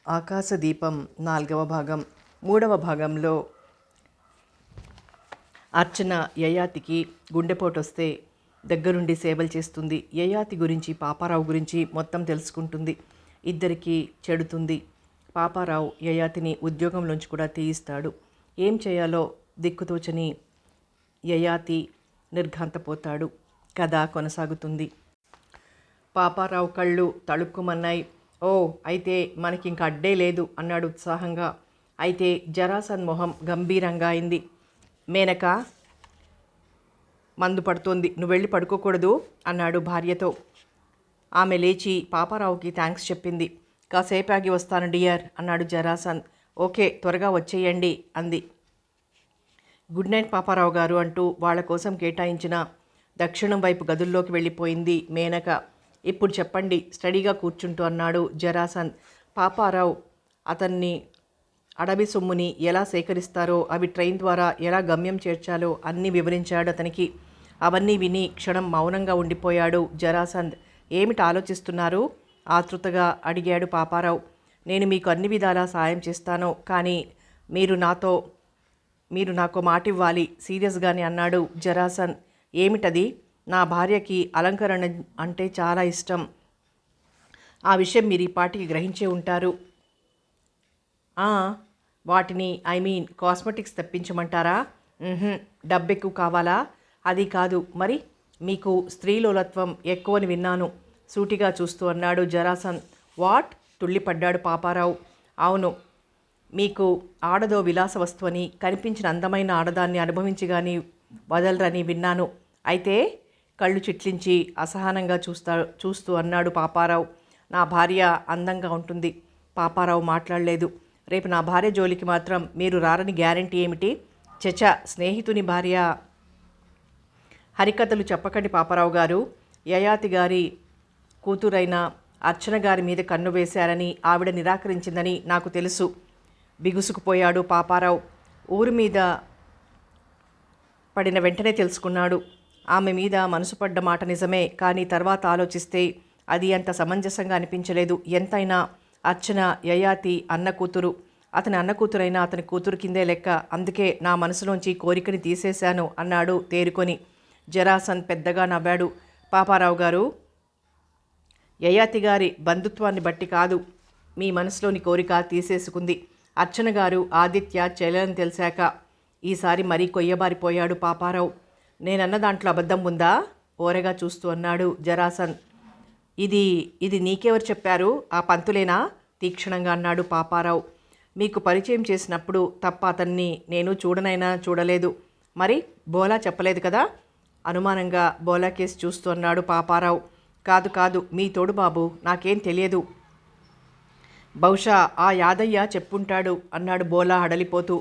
ఆకాశదీపం 4వ భాగం. 3వ భాగంలో అర్చన యయాతికి గుండెపోటొస్తే దగ్గరుండి సేవలు చేస్తుంది. యయాతి గురించి, పాపారావు గురించి మొత్తం తెలుసుకుంటుంది. ఇద్దరికీ చెడుతుంది. పాపారావు యయాతిని ఉద్యోగంలోంచి కూడా తీయిస్తాడు. ఏం చేయాలో దిక్కుతోచని యయాతి నిర్ఘాంతపోతాడు. కథ కొనసాగుతుంది. పాపారావు కళ్ళు తళుక్కుమన్నాయి. ఓ, అయితే మనకింక అడ్డే లేదు అన్నాడు ఉత్సాహంగా. అయితే జరాసంధ్ మొహం గంభీరంగా అయింది. మేనక, మందు పడుతోంది, నువ్వు వెళ్ళి పడుకోకూడదు అన్నాడు భార్యతో. ఆమె లేచి పాపారావుకి థ్యాంక్స్ చెప్పింది. కాసేపు ఆగి వస్తాను డియర్ అన్నాడు జరాసంధ్. ఓకే, త్వరగా వచ్చేయండి అంది. గుడ్ నైట్ పాపారావు గారు అంటూ వాళ్ళ కోసం కేటాయించిన దక్షిణం వైపు గదుల్లోకి వెళ్ళిపోయింది మేనక. ఇప్పుడు చెప్పండి స్టడీగా కూర్చుంటూ అన్నాడు జరాసంధ్. పాపారావు అతన్ని అడవి సొమ్ముని ఎలా సేకరిస్తారో, అవి ట్రైన్ ద్వారా ఎలా గమ్యం చేర్చాలో అన్నీ వివరించాడు అతనికి. అవన్నీ విని క్షణం మౌనంగా ఉండిపోయాడు జరాసంధ్. ఏమిటి ఆలోచిస్తున్నారు? ఆతృతగా అడిగాడు పాపారావు. నేను మీకు అన్ని విధాలా సాయం చేస్తాను, కానీ మీరు నాకు మాట ఇవ్వాలి సీరియస్గానే అన్నాడు జరాసంధ్. ఏమిటది? నా భార్యకి అలంకరణ అంటే చాలా ఇష్టం. ఆ విషయం మీరు ఈ పాటికి గ్రహించే ఉంటారు. వాటిని కాస్మెటిక్స్ తెప్పించమంటారా? డబ్బెక్కువ కావాలా? అది కాదు. మరి మీకు స్త్రీలోలత్వం ఎక్కువని విన్నాను సూటిగా చూస్తూ అన్నాడు జరాసంధ్. వాట్? తుళ్ళిపడ్డాడు పాపారావు. అవును, మీకు ఆడదో విలాస వస్తువని, కనిపించిన అందమైన ఆడదాన్ని అనుభవించి కానీ వదలరని విన్నాను. అయితే? కళ్ళు చిట్లించి అసహనంగా చూస్తూ అన్నాడు పాపారావు. నా భార్య అందంగా ఉంటుంది. పాపారావు మాట్లాడలేదు. రేపు నా భార్య జోలికి మాత్రం మీరు రారని గ్యారంటీ ఏమిటి? చచ, స్నేహితుని భార్య. హరికథలు చెప్పకండి పాపారావు గారు. యయాతి గారి కూతురైన అర్చన గారి మీద కన్ను వేశారని, ఆవిడ నిరాకరించిందని నాకు తెలుసు. బిగుసుకుపోయాడు పాపారావు. ఊరి మీద పడిన వెంటనే తెలుసుకున్నాడు. ఆమె మీద మనసు పడ్డ మాట నిజమే, కానీ తర్వాత ఆలోచిస్తే అది అంత సమంజసంగా అనిపించలేదు. ఎంతైనా అర్చన యయాతి అన్న కూతురు. అతని అన్న కూతురైనా అతని కూతురు కిందే లెక్క. అందుకే నా మనసులోంచి కోరికని తీసేశాను అన్నాడు తేరుకొని. జరాసంధ్ పెద్దగా నవ్వాడు. పాపారావు గారు, యయాతి గారి బంధుత్వాన్ని బట్టి కాదు మీ మనసులోని కోరిక తీసేసుకుంది. అర్చన గారు ఆదిత్య చెల్లెలని తెలిసాక ఈసారి మరీ కొయ్యబారిపోయాడు పాపారావు. నేనన్న దాంట్లో అబద్ధం ఉందా? ఓరగా చూస్తూ అన్నాడు జరాసంధ్. ఇది నీకెవరు చెప్పారు? ఆ పంతులేనా? తీక్షణంగా అన్నాడు పాపారావు. మీకు పరిచయం చేసినప్పుడు తప్ప అతన్ని నేను చూడనైనా చూడలేదు. మరి బోలా చెప్పలేదు కదా? అనుమానంగా బోలా కేసు చూస్తూ అన్నాడు పాపారావు. కాదు, మీ తోడు బాబు, నాకేం తెలియదు. బహుశా ఆ యాదయ్య చెప్పుంటాడు అన్నాడు బోలా హడలిపోతూ.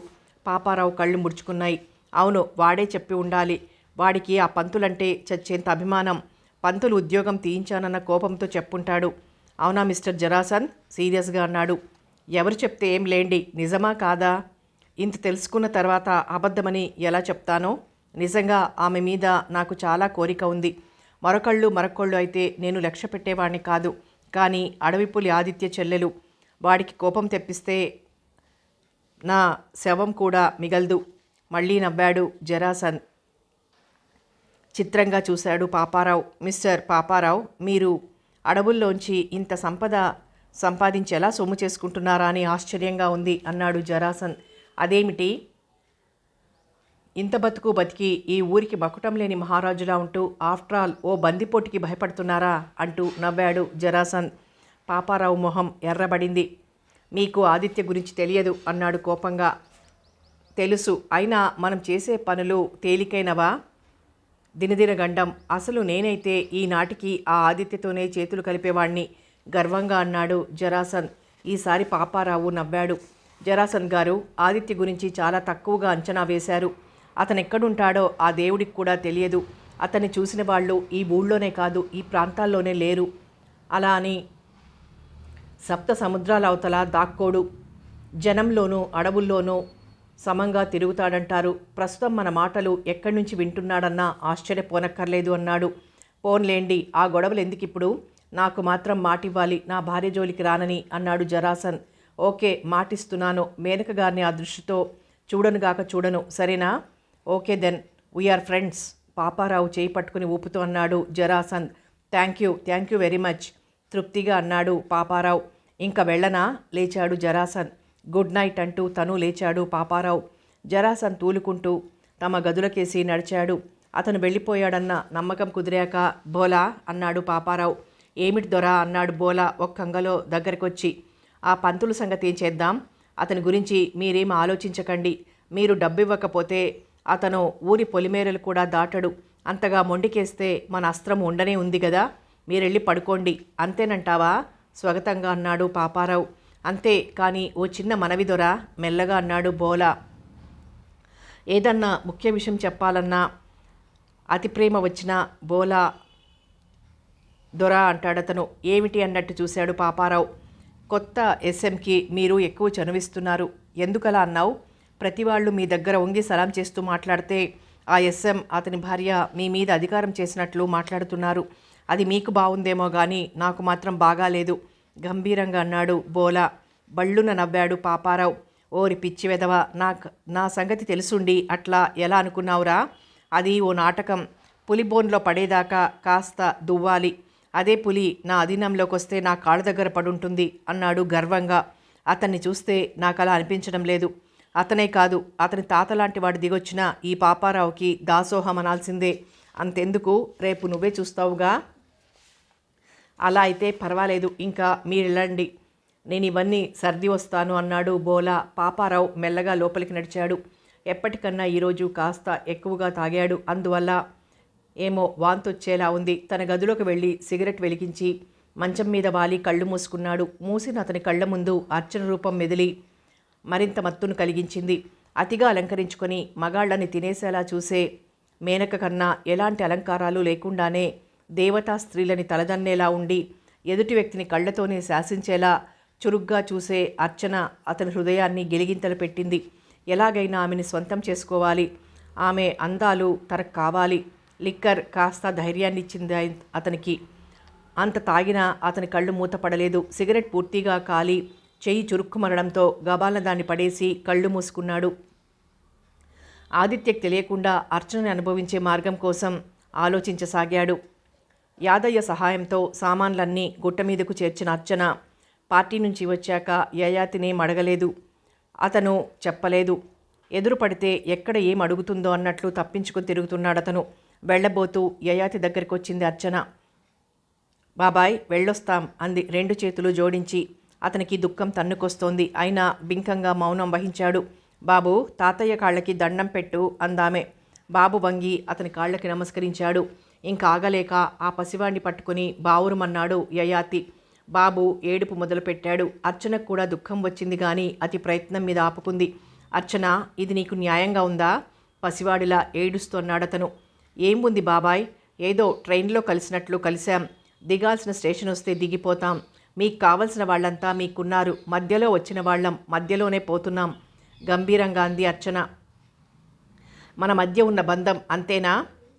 పాపారావు కళ్ళు ముడుచుకున్నాయి. అవును, వాడే చెప్పి ఉండాలి. వాడికి ఆ పంతులంటే చచ్చేంత అభిమానం. పంతులు ఉద్యోగం తీయించానన్న కోపంతో చెప్పుంటాడు. అవునా మిస్టర్ జరాసంధ్? సీరియస్గా అన్నాడు. ఎవరు చెప్తే ఏం లేండి, నిజమా కాదా? ఇంత తెలుసుకున్న తర్వాత అబద్ధమని ఎలా చెప్తానో? నిజంగా ఆమె మీద నాకు చాలా కోరిక ఉంది. మరొకళ్ళు అయితే నేను లక్ష్య పెట్టేవాడిని కాదు. కానీ అడవిపులి ఆదిత్య చెల్లెలు. వాడికి కోపం తెప్పిస్తే నా శవం కూడా మిగల్దు. మళ్ళీ నవ్వాడు జరాసంధ్. చిత్రంగా చూశాడు పాపారావు. మిస్టర్ పాపారావు, మీరు అడవుల్లోంచి ఇంత సంపద సంపాదించి ఎలా సొమ్ము చేసుకుంటున్నారా అని ఆశ్చర్యంగా ఉంది అన్నాడు జరాసంధ్. అదేమిటి, ఇంత బతికి ఈ ఊరికి మకుటం లేని మహారాజులా ఉంటూ ఆఫ్టర్ ఆల్ ఓ బందిపోటుకి భయపడుతున్నారా అంటూ నవ్వాడు జరాసంధ్. పాపారావు మొహం ఎర్రబడింది. మీకు ఆదిత్య గురించి తెలియదు అన్నాడు కోపంగా. తెలుసు, అయినా మనం చేసే పనులు తేలికైనవా? దినదిన గండం. అసలు నేనైతే ఈనాటికి ఆ ఆదిత్యతోనే చేతులు కలిపేవాణ్ణి గర్వంగా అన్నాడు జరాసంధ్. ఈసారి పాపారావు నవ్వాడు. జరాసంధ్ గారు, ఆదిత్య గురించి చాలా తక్కువగా అంచనా వేశారు. అతను ఎక్కడుంటాడో ఆ దేవుడికి కూడా తెలియదు. అతన్ని చూసిన వాళ్ళు ఈ ఊళ్ళోనే కాదు, ఈ ప్రాంతాల్లోనే లేరు. అలా అని సప్త సముద్రాల అవతల దాక్కోడు. జనంలోనూ అడవుల్లోనూ సమంగా తిరుగుతాడంటారు. ప్రస్తుతం మన మాటలు ఎక్కడి నుంచి వింటున్నాడన్నా ఆశ్చర్యపోనక్కర్లేదు అన్నాడు. పోన్లేండి, ఆ గొడవలు ఎందుకిప్పుడు? నాకు మాత్రం మాటివ్వాలి, నా భార్య జోలికి రానని అన్నాడు జరాసంధ్. ఓకే, మాటిస్తున్నాను. మేనక గారిని ఆ దృష్టితో చూడనుగాక చూడను, సరేనా? Okay then, we are friends. Paparao చేయి పట్టుకుని ఊపుతూ అన్నాడు Jarasandh. Thank you very much, తృప్తిగా అన్నాడు పాపారావు. ఇంక వెళ్ళనా? లేచాడు జరాసంద్. గుడ్ నైట్ అంటూ తను లేచాడు పాపారావు. జరాసంద్ తూలుకుంటూ తమ గదులకేసి నడిచాడు. అతను వెళ్ళిపోయాడన్న నమ్మకం కుదిరాక బోలా అన్నాడు పాపారావు. ఏమిటి దొరా అన్నాడు బోలా ఒక్కంగలో దగ్గరకొచ్చి. ఆ పంతులు సంగతి ఏం చేద్దాం? అతని గురించి మీరేం ఆలోచించకండి. మీరు డబ్బు ఇవ్వకపోతే అతను ఊరి పొలిమేరలు కూడా దాటడు. అంతగా మొండికేస్తే మన అస్త్రం ఉండనే ఉంది కదా. మీరెళ్ళి పడుకోండి, అంతేనంటావా? స్వాగతంగా అన్నాడు పాపారావు. అంతే, కానీ ఓ చిన్న మనవి దొరా, మెల్లగా అన్నాడు బోలా. ఏదన్నా ముఖ్య విషయం చెప్పాలన్నా అతి ప్రేమ వచ్చిన బోలా దొరా అంటాడతను. ఏమిటి అన్నట్టు చూశాడు పాపారావు. కొత్త ఎస్ఎంకి మీరు ఎక్కువ చనువిస్తున్నారు. ఎందుకలా అన్నావు? ప్రతివాళ్ళు మీ దగ్గర వంగి సలాం చేస్తూ మాట్లాడితే ఆ ఎస్ఎం అతని భార్య మీ మీద అధికారం చేసినట్లు మాట్లాడుతున్నారు. అది మీకు బాగుందేమో కానీ నాకు మాత్రం బాగాలేదు, గంభీరంగా అన్నాడు బోలా. బళ్ళున నవ్వాడు పాపారావు. ఓరి పిచ్చి వెధవ, నా సంగతి తెలుసుండి అట్లా ఎలా అనుకున్నావురా? అది ఓ నాటకం. పులి బోన్లో పడేదాకా కాస్త దువ్వాలి. అదే పులి నా అధీనంలోకి వస్తే నా కాళ్ళ దగ్గర పడుంటుంది అన్నాడు గర్వంగా. అతన్ని చూస్తే నాకు అలా అనిపించడం లేదు. అతనే కాదు, అతని తాత లాంటి వాడు దిగొచ్చినా ఈ పాపారావుకి దాసోహం అనాల్సిందే. అంతెందుకు, రేపు నువ్వే చూస్తావుగా. అలా అయితే పర్వాలేదు, ఇంకా మీరెళ్ళండి, నేను ఇవన్నీ సర్ది వస్తాను అన్నాడు బోలా. పాపారావు మెల్లగా లోపలికి నడిచాడు. ఎప్పటికన్నా ఈరోజు కాస్త ఎక్కువగా తాగాడు. అందువల్ల ఏమో వాంతొచ్చేలా ఉంది. తన గదిలోకి వెళ్ళి సిగరెట్ వెలిగించి మంచం మీద వాలి కళ్ళు మూసుకున్నాడు. మూసిన అతని కళ్ళ ముందు అర్చన రూపం మెదిలి మరింత మత్తును కలిగించింది. అతిగా అలంకరించుకొని మగాళ్ళని తినేసేలా చూసే మేనక కన్నా ఎలాంటి అలంకారాలు లేకుండానే దేవతా స్త్రీలని తలదన్నేలా ఉండి ఎదుటి వ్యక్తిని కళ్ళతోనే శాసించేలా చురుగ్గా చూసే అర్చన అతని హృదయాన్ని గిలిగింతలు పెట్టింది. ఎలాగైనా ఆమెని స్వంతం చేసుకోవాలి. ఆమె అందాలు తనకు కావాలి. లిక్కర్ కాస్త ధైర్యాన్ని ఇచ్చింది అతనికి. అంత తాగినా అతని కళ్ళు మూతపడలేదు. సిగరెట్ పూర్తిగా కాలి చెయ్యి చురుక్కుమనడంతో గబాలన దాన్ని పడేసి కళ్ళు మూసుకున్నాడు. ఆదిత్యకు తెలియకుండా అర్చనని అనుభవించే మార్గం కోసం ఆలోచించసాగాడు. యాదయ్య సహాయంతో సామాన్లన్నీ గుట్ట మీదకు చేర్చిన అర్చన పార్టీ నుంచి వచ్చాక యయాతినే మడగలేదు. అతను చెప్పలేదు. ఎదురు పడితే ఎక్కడ ఏం అడుగుతుందో అన్నట్లు తప్పించుకుని తిరుగుతున్నాడతను. వెళ్ళబోతూ యయాతి దగ్గరికి వచ్చింది అర్చన. బాబాయ్ వెళ్ళొస్తాం అంది రెండు చేతులు జోడించి. అతనికి దుఃఖం తన్నుకొస్తోంది. అయినా బింకంగా మౌనం వహించాడు. బాబు, తాతయ్య కాళ్ళకి దండం పెట్టు అందామె. బాబు వంగి అతని కాళ్ళకి నమస్కరించాడు. ఇంకా ఆగలేక ఆ పసివాణ్ణి పట్టుకుని బావురుమన్నాడు యయాతి. బాబు ఏడుపు మొదలుపెట్టాడు. అర్చనకు కూడా దుఃఖం వచ్చింది కానీ అతి ప్రయత్నం మీద ఆపుకుంది. అర్చన, ఇది నీకు న్యాయంగా ఉందా? పసివాడిలా ఏడుస్తున్నాడతను. ఏం ఉంది బాబాయ్, ఏదో ట్రైన్లో కలిసినట్లు కలిశాం. దిగాల్సిన స్టేషన్ వస్తే దిగిపోతాం. మీకు కావలసిన వాళ్ళంతా మీకున్నారు. మధ్యలో వచ్చిన వాళ్ళం మధ్యలోనే పోతున్నాం, గంభీరంగా అంది అర్చన. మన మధ్య ఉన్న బంధం అంతేనా?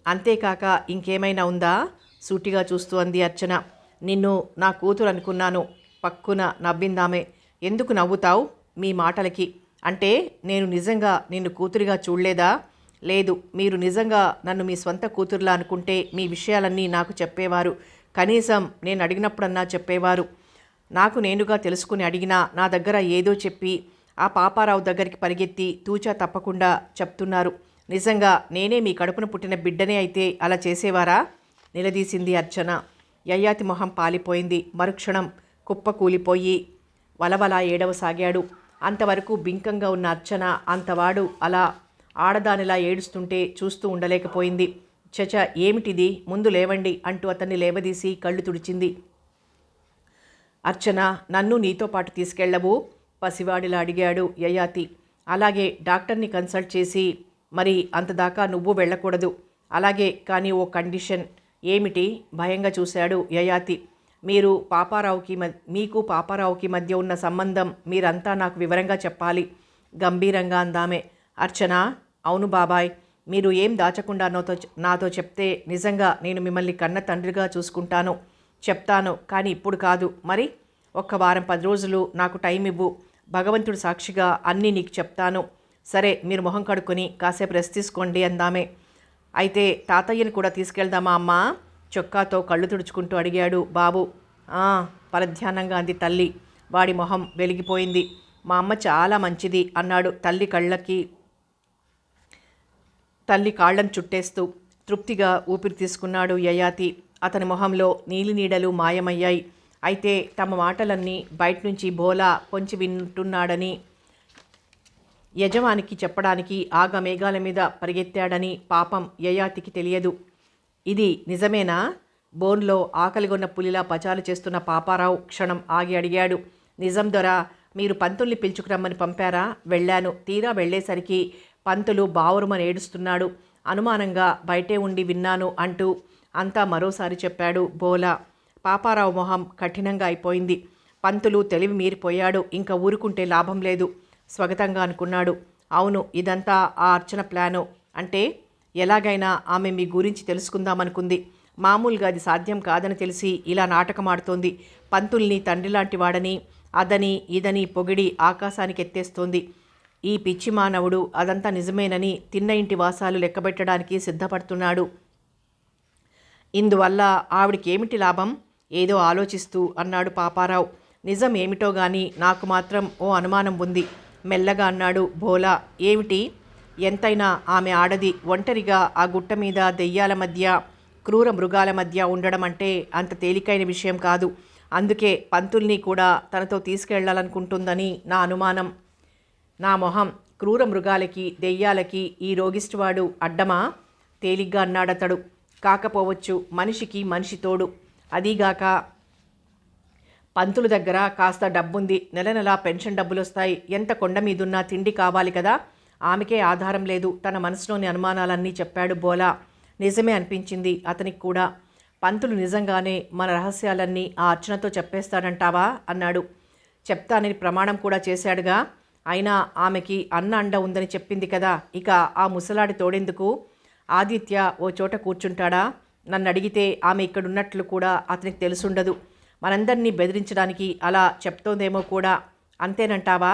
అంతేకాక ఇంకేమైనా ఉందా? సూటిగా చూస్తూ అంది అర్చన. నిన్ను నా కూతురు అనుకున్నాను, పక్కున నవ్విందామే. ఎందుకు నవ్వుతావు మీ మాటలకి? అంటే నేను నిజంగా నిన్ను కూతురిగా చూడలేదా? లేదు, మీరు నిజంగా నన్ను మీ స్వంత కూతురులా అనుకుంటే మీ విషయాలన్నీ నాకు చెప్పేవారు. కనీసం నేను అడిగినప్పుడన్నా చెప్పేవారు. నాకు నేనుగా తెలుసుకుని అడిగినా నా దగ్గర ఏదో చెప్పి ఆ పాపారావు దగ్గరికి పరిగెత్తి తూచా తప్పకుండా చెప్తున్నారు. నిజంగా నేనే మీ కడుపున పుట్టిన బిడ్డనే అయితే అలా చేసేవారా? నిలదీసింది అర్చన. యయాతి మొహం పాలిపోయింది. మరుక్షణం కుప్ప కూలిపోయి వలవలా ఏడవసాగాడు. అంతవరకు బింకంగా ఉన్న అర్చన అంతవాడు అలా ఆడదానిలా ఏడుస్తుంటే చూస్తూ ఉండలేకపోయింది. చచ, ఏమిటిది? ముందు లేవండి అంటూ అతన్ని లేవదీసి కళ్ళు తుడిచింది. అర్చన, నన్ను నీతో పాటు తీసుకెళ్ళవు? పసివాడిలా అడిగాడు యయాతి. అలాగే, డాక్టర్ని కన్సల్ట్ చేసి మరి అంతదాకా నువ్వు వెళ్ళకూడదు. అలాగే, కానీ ఓ కండిషన్. ఏమిటి? భయంగా చూశాడు యయాతి. మీకు పాపారావుకి మధ్య ఉన్న సంబంధం మీరంతా నాకు వివరంగా చెప్పాలి, గంభీరంగా అందామె. అర్చన, అవును బాబాయ్, మీరు ఏం దాచకుండా నాతో చెప్తే నిజంగా నేను మిమ్మల్ని కన్న తండ్రిగా చూసుకుంటాను. చెప్తాను, కానీ ఇప్పుడు కాదు. మరి 1 వారం 10 రోజులు నాకు టైం ఇవ్వు. భగవంతుడు సాక్షిగా అన్నీ నీకు చెప్తాను. సరే, మీరు మొహం కడుక్కొని కాసేపు రెస్ట్ తీసుకోండి అందామే. అయితే తాతయ్యని కూడా తీసుకెళ్దామా అమ్మా? చొక్కాతో కళ్ళు తుడుచుకుంటూ అడిగాడు బాబు. ఆ, పరధ్యానంగా అంది తల్లి. వాడి మొహం వెలిగిపోయింది. మా అమ్మ చాలా మంచిది అన్నాడు తల్లి కాళ్లను చుట్టేస్తూ. తృప్తిగా ఊపిరి తీసుకున్నాడు యయాతి. అతని మొహంలో నీలినీడలు మాయమయ్యాయి. అయితే తమ మాటలన్నీ బయట నుంచి బోలా పొంచి వింటున్నాడని యజమానికి చెప్పడానికి ఆగమేఘాల మీద పరిగెత్తాడని పాపం యయాతికి తెలియదు. ఇది నిజమేనా? బోన్లో ఆకలిగొన్న పులిలా పచాలు చేస్తున్న పాపారావు క్షణం ఆగి అడిగాడు. నిజం దొరా, మీరు పంతుల్ని పిలుచుకురమ్మని పంపారా? వెళ్ళాను. తీరా వెళ్ళేసరికి పంతులు బావురుమని ఏడుస్తున్నాడు. అనుమానంగా బయటే ఉండి విన్నాను అంటూ అంతా మరోసారి చెప్పాడు బోలా. పాపారావు మొహం కఠినంగా అయిపోయింది. పంతులు తెలివి మీరిపోయాడు. ఇంకా ఊరుకుంటే లాభం లేదు స్వగతంగా అనుకున్నాడు. అవును, ఇదంతా ఆ అర్చన ప్లాను. అంటే ఎలాగైనా ఆమె మీ గురించి తెలుసుకుందామనుకుంది. మామూలుగా అది సాధ్యం కాదని తెలిసి ఇలా నాటకమాడుతోంది. పంతుల్ని తండ్రిలాంటి వాడని అదని ఇదని పొగిడి ఆకాశానికి ఎత్తేస్తోంది. ఈ పిచ్చి మానవుడు అదంతా నిజమేనని తిన్న ఇంటి వాసాలు లెక్కబెట్టడానికి సిద్ధపడుతున్నాడు. ఇందువల్ల ఆవిడికేమిటి లాభం? ఏదో ఆలోచిస్తూ అన్నాడు పాపారావు. నిజం ఏమిటో గాని నాకు మాత్రం ఓ అనుమానం ఉంది మెల్లగా అన్నాడు భోలా. ఏమిటి? ఎంతైనా ఆమె ఆడది. ఒంటరిగా ఆ గుట్ట మీద దెయ్యాల మధ్య క్రూర మృగాల మధ్య ఉండడం అంటే అంత తేలికైన విషయం కాదు. అందుకే పంతుల్ని కూడా తనతో తీసుకెళ్లాలనుకుంటుందని నా అనుమానం. నా మొహం. క్రూర మృగాలకి దెయ్యాలకి ఈ రోగిష్టివాడు అడ్డమా? తేలిగ్గా అన్నాడతడు. కాకపోవచ్చు, మనిషికి మనిషి తోడు. అదీగాక పంతులు దగ్గర కాస్త డబ్బుంది. నెల నెలా పెన్షన్ డబ్బులొస్తాయి. ఎంత కొండ మీదున్నా తిండి కావాలి కదా. ఆమెకే ఆధారం లేదు. తన మనసులోని అనుమానాలన్నీ చెప్పాడు బోలా. నిజమే అనిపించింది అతనికి కూడా. పంతులు నిజంగానే మన రహస్యాలన్నీ ఆ అర్చనతో చెప్పేస్తాడంటావా అన్నాడు. చెప్తానని ప్రమాణం కూడా చేశాడుగా. అయినా ఆమెకి అన్న అండ ఉందని చెప్పింది కదా. ఇక ఆ ముసలాడి తోడెందుకు? ఆదిత్య ఓ చోట కూర్చుంటాడా? నన్ను అడిగితే ఆమె ఇక్కడున్నట్లు కూడా అతనికి తెలుసుండదు. మనందరినీ బెదిరించడానికి అలా చెప్తోందేమో కూడా. అంతేనంటావా?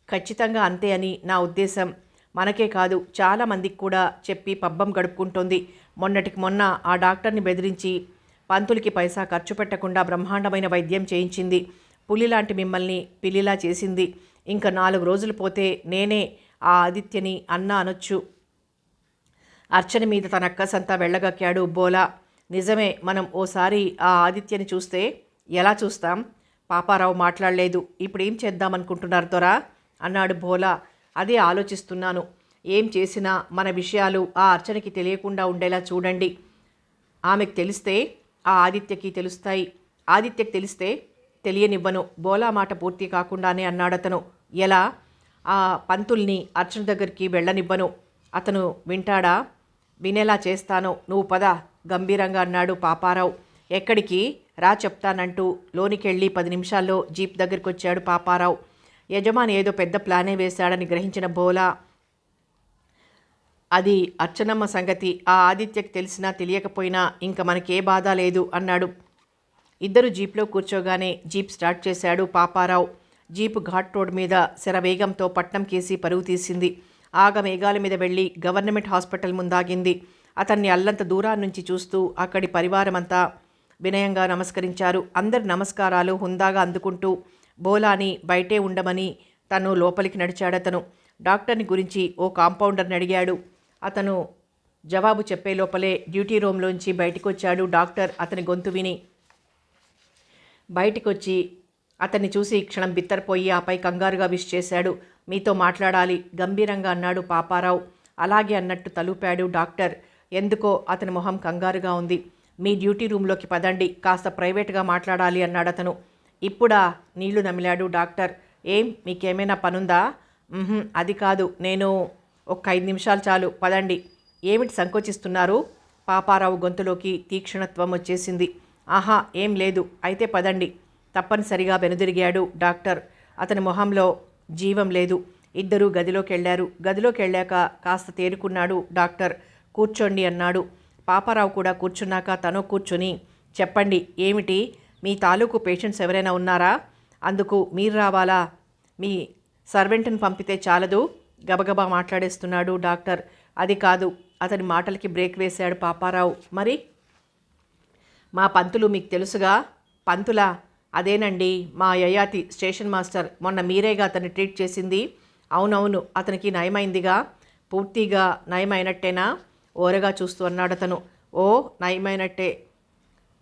ఖచ్చితంగా అంతే అని నా ఉద్దేశం. మనకే కాదు, చాలామందికి కూడా చెప్పి పబ్బం గడుపుకుంటోంది. మొన్నటికి మొన్న ఆ డాక్టర్ని బెదిరించి పంతులకి పైసా ఖర్చు పెట్టకుండా బ్రహ్మాండమైన వైద్యం చేయించింది. పులిలాంటి మిమ్మల్ని పిల్లిలా చేసింది. ఇంకా 4 రోజులు పోతే నేనే ఆ ఆదిత్యని అన్న అనొచ్చు. అర్చన మీద తన అక్కసంతా వెళ్ళగక్కాడు బోలా. నిజమే, మనం ఓసారి ఆ ఆదిత్యని చూస్తే. ఎలా చూస్తాం? పాపారావు మాట్లాడలేదు. ఇప్పుడేం చేద్దామనుకుంటున్నారు దొరా అన్నాడు బోలా. అదే ఆలోచిస్తున్నాను. ఏం చేసినా మన విషయాలు ఆ అర్చనకి తెలియకుండా ఉండేలా చూడండి. ఆమెకు తెలిస్తే ఆ ఆదిత్యకి తెలుస్తాయి. ఆదిత్యకి తెలిస్తే తెలియనివ్వను. బోలా మాట పూర్తి కాకుండానే అన్నాడతను. ఎలా? ఆ పంతుల్ని అర్చన దగ్గరికి వెళ్ళనివ్వను. అతను వింటాడా? వినేలా చేస్తాను. నువ్వు పద గంభీరంగా అన్నాడు పాపారావు. ఎక్కడికి? రా చెప్తానంటూ లోనికెళ్ళి 10 నిమిషాల్లో జీప్ దగ్గరికి వచ్చాడు పాపారావు. యజమాని ఏదో పెద్ద ప్లానే వేశాడని గ్రహించిన బోలా, అది అర్చనమ్మ సంగతి. ఆ ఆదిత్యకి తెలిసినా తెలియకపోయినా ఇంక మనకే బాధ లేదు అన్నాడు. ఇద్దరు జీప్లో కూర్చోగానే జీప్ స్టార్ట్ చేశాడు పాపారావు. జీపు ఘాట్ రోడ్ మీద శరవేగంతో పట్నం కేసి పరుగు తీసింది. ఆగమేఘాల మీద వెళ్ళి గవర్నమెంట్ హాస్పిటల్ ముందాగింది. అతన్ని అల్లంత దూరాన్నించి చూస్తూ అక్కడి పరివారమంతా వినయంగా నమస్కరించారు. అందరి నమస్కారాలు హుందాగా అందుకుంటూ బోలాని బయటే ఉండమని తను లోపలికి నడిచాడతను. డాక్టర్ని గురించి ఓ కాంపౌండర్ని అడిగాడు. అతను జవాబు చెప్పే లోపలే డ్యూటీ రూమ్లోంచి బయటికొచ్చాడు డాక్టర్. అతని గొంతు విని బయటికొచ్చి అతన్ని చూసి క్షణం బిత్తరపోయి ఆపై కంగారుగా విష్ చేశాడు. మీతో మాట్లాడాలి గంభీరంగా అన్నాడు పాపారావు. అలాగే అన్నట్టు తలూపాడు డాక్టర్. ఎందుకో అతని మొహం కంగారుగా ఉంది. మీ డ్యూటీ రూమ్లోకి పదండి, కాస్త ప్రైవేట్గా మాట్లాడాలి అన్నాడతను. ఇప్పుడా? నీళ్లు నమిలాడు డాక్టర్. ఏం, మీకేమైనా పనుందా? అది కాదు, నేను ఒక 5 నిమిషాలు చాలు, పదండి. ఏమిటి సంకోచిస్తున్నారు? పాపారావు గొంతులోకి తీక్షణత్వం వచ్చేసింది. ఆహా, ఏం లేదు, అయితే పదండి. తప్పనిసరిగా వెనుదిరిగాడు డాక్టర్. అతని మొహంలో జీవం లేదు. ఇద్దరూ గదిలోకెళ్లారు. గదిలోకెళ్ళాక కాస్త తేరుకున్నాడు డాక్టర్. కూర్చోండి అన్నాడు. పాపారావు కూడా కూర్చున్నాక తను కూర్చుని, చెప్పండి, ఏమిటి? మీ తాలూకు పేషెంట్స్ ఎవరైనా ఉన్నారా? అందుకు మీరు రావాలా? మీ సర్వెంట్ని పంపితే చాలదు? గబగబా మాట్లాడేస్తున్నాడు డాక్టర్. అది కాదు. అతని మాటలకి బ్రేక్ వేశాడు పాపారావు. మరి మా పంతులు మీకు తెలుసుగా? పంతులా? అదేనండి మా యయాతి స్టేషన్ మాస్టర్. మొన్న మీరేగా అతన్ని ట్రీట్ చేసింది. అవునవును, అతనికి నయమైందిగా? పూర్తిగా నయమైనట్టేనా? ఓరగా చూస్తూ అన్నాడు అతను. ఓ, నయమైనట్టే.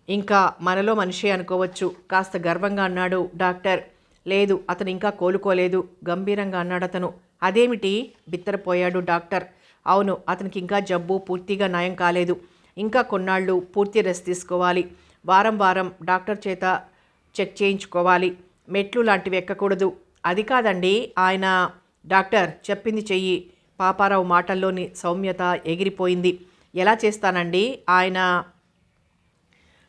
ఇంకా మనలో మనిషే అనుకోవచ్చు, కాస్త గర్వంగా అన్నాడు డాక్టర్. లేదు, అతను ఇంకా కోలుకోలేదు, గంభీరంగా అన్నాడు అతను. అదేమిటి? బిత్తరపోయాడు డాక్టర్. అవును, అతనికి ఇంకా జబ్బు పూర్తిగా నయం కాలేదు. ఇంకా కొన్నాళ్ళు పూర్తి రెస్ట్ తీసుకోవాలి. వారం వారం డాక్టర్ చేత చెక్ చేయించుకోవాలి. మెట్లు లాంటివి ఎక్కకూడదు. అది కాదండి ఆయన. డాక్టర్ చెప్పింది చెయ్యి. పాపారావు మాటల్లోని సౌమ్యత ఎగిరిపోయింది. ఎలా చేస్తానండి ఆయన?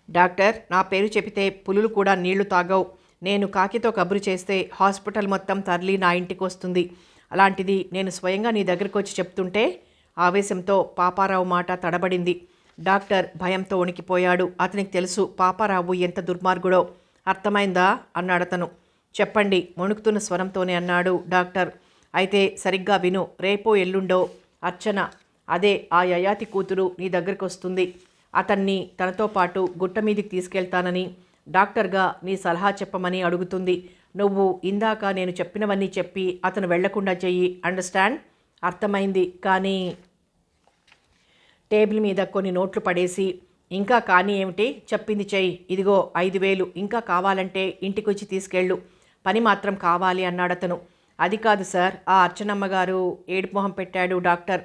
డాక్టర్, నా పేరు చెబితే పులులు కూడా నీళ్లు తాగవు. నేను కాకితో కబురు చేస్తే హాస్పిటల్ మొత్తం తరలి నా ఇంటికి వస్తుంది. అలాంటిది నేను స్వయంగా నీ దగ్గరకు వచ్చి చెప్తుంటే. ఆవేశంతో పాపారావు మాట తడబడింది. డాక్టర్ భయంతో వణికిపోయాడు. అతనికి తెలుసు పాపారావు ఎంత దుర్మార్గుడో. అర్థమైందా అన్నాడతను. చెప్పండి, వణుకుతున్న స్వరంతోనే అన్నాడు డాక్టర్. అయితే సరిగ్గా విను. రేపో ఎల్లుండో అర్చన, అదే ఆ యయాతి కూతురు నీ దగ్గరికి వస్తుంది. అతన్ని తనతో పాటు గుట్ట మీదికి తీసుకెళ్తానని, డాక్టర్గా నీ సలహా చెప్పమని అడుగుతుంది. నువ్వు ఇందాక నేను చెప్పినవన్నీ చెప్పి అతను వెళ్లకుండా చెయ్యి. అండర్స్టాండ్? అర్థమైంది. కానీ టేబుల్ మీద కొన్ని నోట్లు పడేసి, ఇంకా కానీ ఏమిటి? చెప్పింది చెయ్యి. ఇదిగో 5,000, ఇంకా కావాలంటే ఇంటికి వచ్చి తీసుకెళ్ళు. పని మాత్రం కావాలి అన్నాడతను. అది కాదు సార్, ఆ అర్చనమ్మ గారు. ఏడుపు మొహం పెట్టాడు డాక్టర్.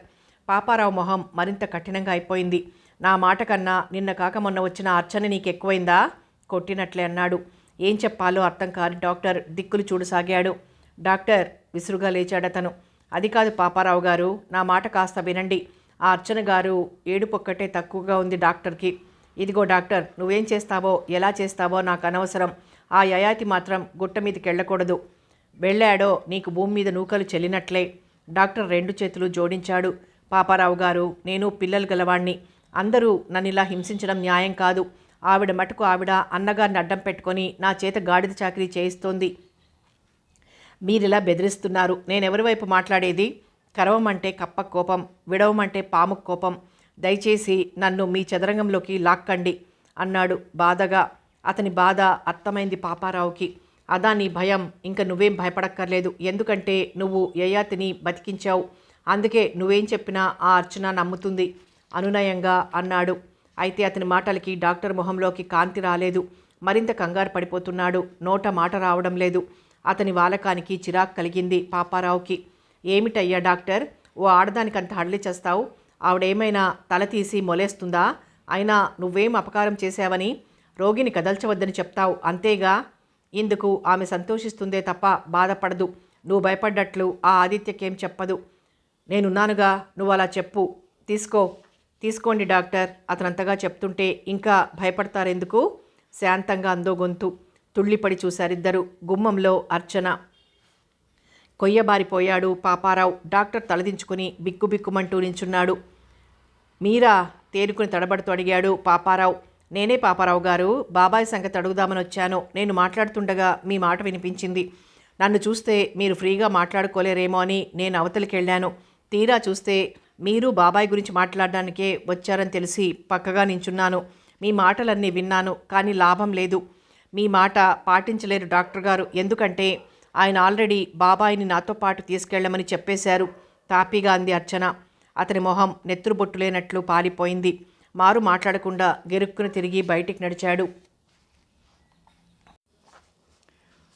పాపారావు మొహం మరింత కఠినంగా అయిపోయింది. నా మాట కన్నా నిన్న కాక మొన్న వచ్చిన అర్చన నీకెక్కువైందా? కొట్టినట్లే అన్నాడు. ఏం చెప్పాలో అర్థం కాని డాక్టర్ దిక్కులు చూడసాగాడు. డాక్టర్ విసురుగా లేచాడతను. అది కాదు పాపారావు గారు, నా మాట కాస్త వినండి. ఆ అర్చన గారు ఏడుపొక్కటే తక్కువగా ఉంది డాక్టర్కి. ఇదిగో డాక్టర్, నువ్వేం చేస్తావో ఎలా చేస్తావో నాకు అనవసరం. ఆ యయాతి మాత్రం గుట్ట మీదకి వెళ్ళకూడదు. వెళ్ళాడో నీకు భూమి మీద నూకలు చెల్లినట్లే. డాక్టర్ 2 చేతులు జోడించాడు. పాపారావు గారు, నేను పిల్లలు గలవాణ్ణి. అందరూ నన్ను ఇలా హింసించడం న్యాయం కాదు. ఆవిడ మటుకు ఆవిడ అన్నగారిని అడ్డం పెట్టుకొని నా చేత గాడిద చాకరీ చేయిస్తోంది. మీరిలా బెదిరిస్తున్నారు. నేనెవరి వైపు మాట్లాడేది? కరవమంటే కప్ప కోపం, విడవమంటే పాము కోపం. దయచేసి నన్ను మీ చదరంగంలోకి లాక్కండి అన్నాడు బాధగా. అతని బాధ అర్థమైంది పాపారావుకి. అదా నీ భయం? ఇంక నువ్వేం భయపడక్కర్లేదు. ఎందుకంటే నువ్వు యయాతిని బతికించావు. అందుకే నువ్వేం చెప్పినా ఆ అర్చన నమ్ముతుంది అనునయంగా అన్నాడు. అయితే అతని మాటలకి డాక్టర్ మొహంలోకి కాంతి రాలేదు. మరింత కంగారు పడిపోతున్నాడు. నోట మాట రావడం లేదు. అతని వాలకానికి చిరాకు కలిగింది పాపారావుకి. ఏమిటయ్యా డాక్టర్, ఓ ఆడదానికంత హడలి చేస్తావు? ఆవిడేమైనా తల తీసి మొలేస్తుందా? అయినా నువ్వేం అపకారం చేశావని రోగిని కదల్చవద్దని చెప్తావు అంతేగా? ఇందుకు ఆమె సంతోషిస్తుందే తప్ప బాధపడదు. నువ్వు భయపడ్డట్లు ఆ ఆదిత్యకేం చెప్పదు. నేనున్నానుగా, నువ్వు అలా చెప్పు. తీసుకోండి డాక్టర్. అతనంతగా చెప్తుంటే ఇంకా భయపడతారెందుకు? శాంతంగా అందో గొంతు. తుళ్ళిపడి చూశారిద్దరు. గుమ్మంలో అర్చన. కొయ్యబారిపోయాడు పాపారావు. డాక్టర్ తలదించుకుని బిక్కుబిక్కుమంటూ నించున్నాడు. మీరా? తేరుకుని తడబడుతూ అడిగాడు పాపారావు. నేనే పాపారావు గారు. బాబాయ్ సంగతి అడుగుదామని వచ్చాను. నేను మాట్లాడుతుండగా మీ మాట వినిపించింది. నన్ను చూస్తే మీరు ఫ్రీగా మాట్లాడుకోలేరేమో అని నేను అవతలికి వెళ్ళాను. తీరా చూస్తే మీరు బాబాయ్ గురించి మాట్లాడడానికే వచ్చారని తెలిసి పక్కగా నించున్నాను. మీ మాటలన్నీ విన్నాను, కానీ లాభం లేదు. మీ మాట పాటించలేరు డాక్టర్ గారు. ఎందుకంటే ఆయన ఆల్రెడీ బాబాయిని నాతో పాటు తీసుకెళ్లమని చెప్పేశారు. తాపీగా అంది అర్చన. అతని మొహం నెత్తురుబొట్టు లేనట్లు పాలిపోయింది. మారు మాట్లాడకుండా గెరుక్కుని తిరిగి బయటికి నడిచాడు.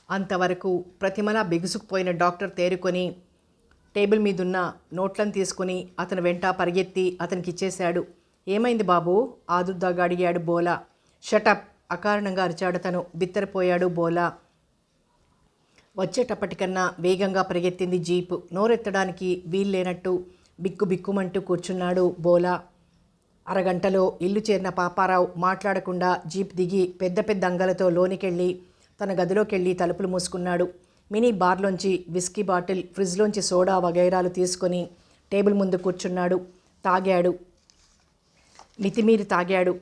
అంతవరకు ప్రతిమలా బిగుసుకుపోయిన డాక్టర్ తేరుకొని టేబుల్ మీదున్న నోట్లను తీసుకుని అతను వెంట పరిగెత్తి అతనికి ఇచ్చేశాడు. ఏమైంది బాబు? ఆదుర్దాగా అడిగాడు బోలా. షటప్! అకారణంగా అరిచాడతను. బిత్తరపోయాడు బోలా. వచ్చేటప్పటికన్నా వేగంగా పరిగెత్తింది జీపు. నోరెత్తడానికి వీల్లేనట్టు బిక్కుబిక్కుమంటూ కూర్చున్నాడు బోలా. అరగంటలో ఇల్లు చేరిన పాపారావు మాట్లాడకుండా జీప్ దిగి పెద్ద పెద్ద అంగలతో లోనికెళ్ళి తన గదిలోకెళ్ళి తలుపులు మూసుకున్నాడు. మినీ బార్లోంచి విస్కీ బాటిల్, ఫ్రిడ్జ్లోంచి సోడా వగైరాలు తీసుకొని టేబుల్ ముందు కూర్చున్నాడు. తాగాడు. మితిమీరి తాగాడు.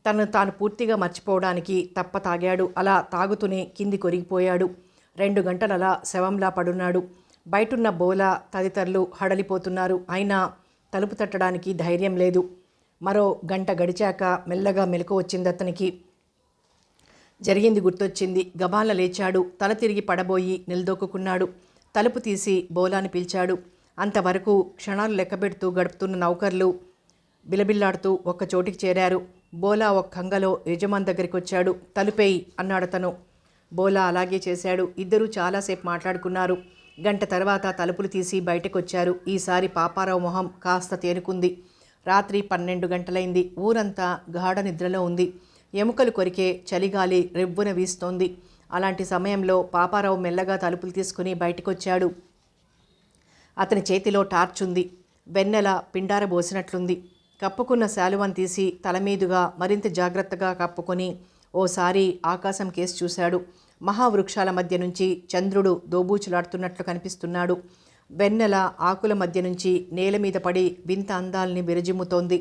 తనను తాను పూర్తిగా మర్చిపోవడానికి తప్ప తాగాడు. అలా తాగుతూనే కింది కొరిగిపోయాడు. 2 గంటలలా శవంలా పడున్నాడు. బయటున్న బోలా తదితరులు హడలిపోతున్నారు. అయినా తలుపు తట్టడానికి ధైర్యం లేదు. మరో గంట గడిచాక మెల్లగా మెలకు వచ్చింది అతనికి. జరిగింది గుర్తొచ్చింది. గబాల లేచాడు. తల తిరిగి పడబోయి నిలదొక్కున్నాడు. తలుపు తీసి బోలాని పిలిచాడు. అంతవరకు క్షణాలు లెక్కబెడుతూ గడుపుతున్న నౌకర్లు బిలబిల్లాడుతూ ఒక్క చోటికి చేరారు. బోలా ఒక కంగలో యజమాని దగ్గరికి వచ్చాడు. తలుపేయి అన్నాడతను. బోలా అలాగే చేశాడు. ఇద్దరూ చాలాసేపు మాట్లాడుకున్నారు. గంట తర్వాత తలుపులు తీసి బయటకొచ్చారు. ఈసారి పాపారావు మొహం కాస్త తేనుకుంది. రాత్రి 12 గంటలైంది. ఊరంతా గాఢ నిద్రలో ఉంది. ఎముకలు కొరికే చలిగాలి రెవ్వున వీస్తోంది. అలాంటి సమయంలో పాపారావు మెల్లగా తలుపులు తీసుకుని బయటకొచ్చాడు. అతని చేతిలో టార్చ్ ఉంది. వెన్నెల పిండారబోసినట్లుంది. కప్పుకున్న శాలువాను తీసి తలమీదుగా మరింత జాగ్రత్తగా కప్పుకొని ఓసారి ఆకాశం కేసి చూశాడు. మహావృక్షాల మధ్య నుంచి చంద్రుడు దోబూచులాడుతున్నట్లు కనిపిస్తున్నాడు. వెన్నెల ఆకుల మధ్య నుంచి నేల మీద పడి వింత అందాల్ని విరజిమ్ముతోంది.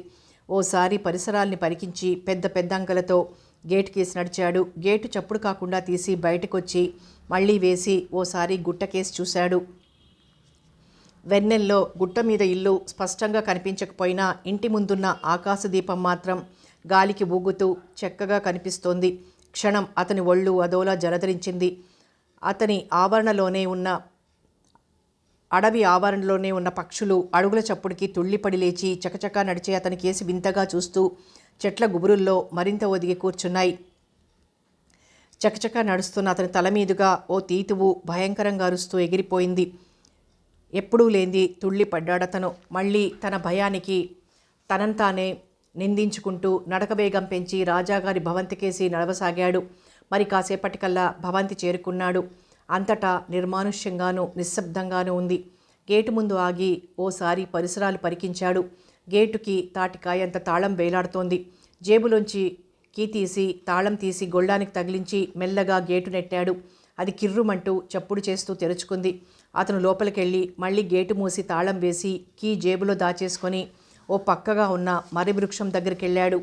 ఓసారి పరిసరాల్ని పరికించి పెద్ద పెద్ద అంకెలతో గేటు కేసి నడిచాడు. గేటు చప్పుడు కాకుండా తీసి బయటకొచ్చి మళ్లీ వేసి ఓసారి గుట్ట కేసి చూశాడు. వెన్నెల్లో గుట్ట మీద ఇల్లు స్పష్టంగా కనిపించకపోయినా ఇంటి ముందున్న ఆకాశదీపం మాత్రం గాలికి ఊగుతూ చక్కగా కనిపిస్తోంది. క్షణం అతని ఒళ్ళు అదోలా జలధరించింది. అతని అడవి ఆవరణలోనే ఉన్న పక్షులు అడుగుల చప్పుడుకి తుళ్ళిపడి లేచి చకచకా నడిచే అతని కేసి వింతగా చూస్తూ చెట్ల గుబురుల్లో మరింత ఒదిగి కూర్చున్నాయి. చకచకా నడుస్తున్న అతని తల మీదుగా ఓ తీతువు భయంకరంగా అరుస్తూ ఎగిరిపోయింది. ఎప్పుడూ లేంది తుళ్ళిపడ్డాడతను. మళ్ళీ తన భయానికి తనంతానే నిందించుకుంటూ నడక వేగం పెంచి రాజాగారి భవంతికేసి నడవసాగాడు. మరి కాసేపటికల్లా భవంతి చేరుకున్నాడు. అంతటా నిర్మానుష్యంగానూ నిశ్శబ్దంగానూ ఉంది. గేటు ముందు ఆగి ఓసారి పరిసరాలు పరికించాడు. గేటుకి తాటికాయంత తాళం వేలాడుతోంది. జేబులోంచి కీ తీసి తాళం తీసి గొళ్ళానికి తగిలించి మెల్లగా గేటు నెట్టాడు. అది కిర్రుమంటూ చప్పుడు చేస్తూ తెరుచుకుంది. అతను లోపలికెళ్ళి మళ్ళీ గేటు మూసి తాళం వేసి కీ జేబులో దాచేసుకొని ఓ పక్కగా ఉన్న మర్రి వృక్షం దగ్గరికి వెళ్ళాడు.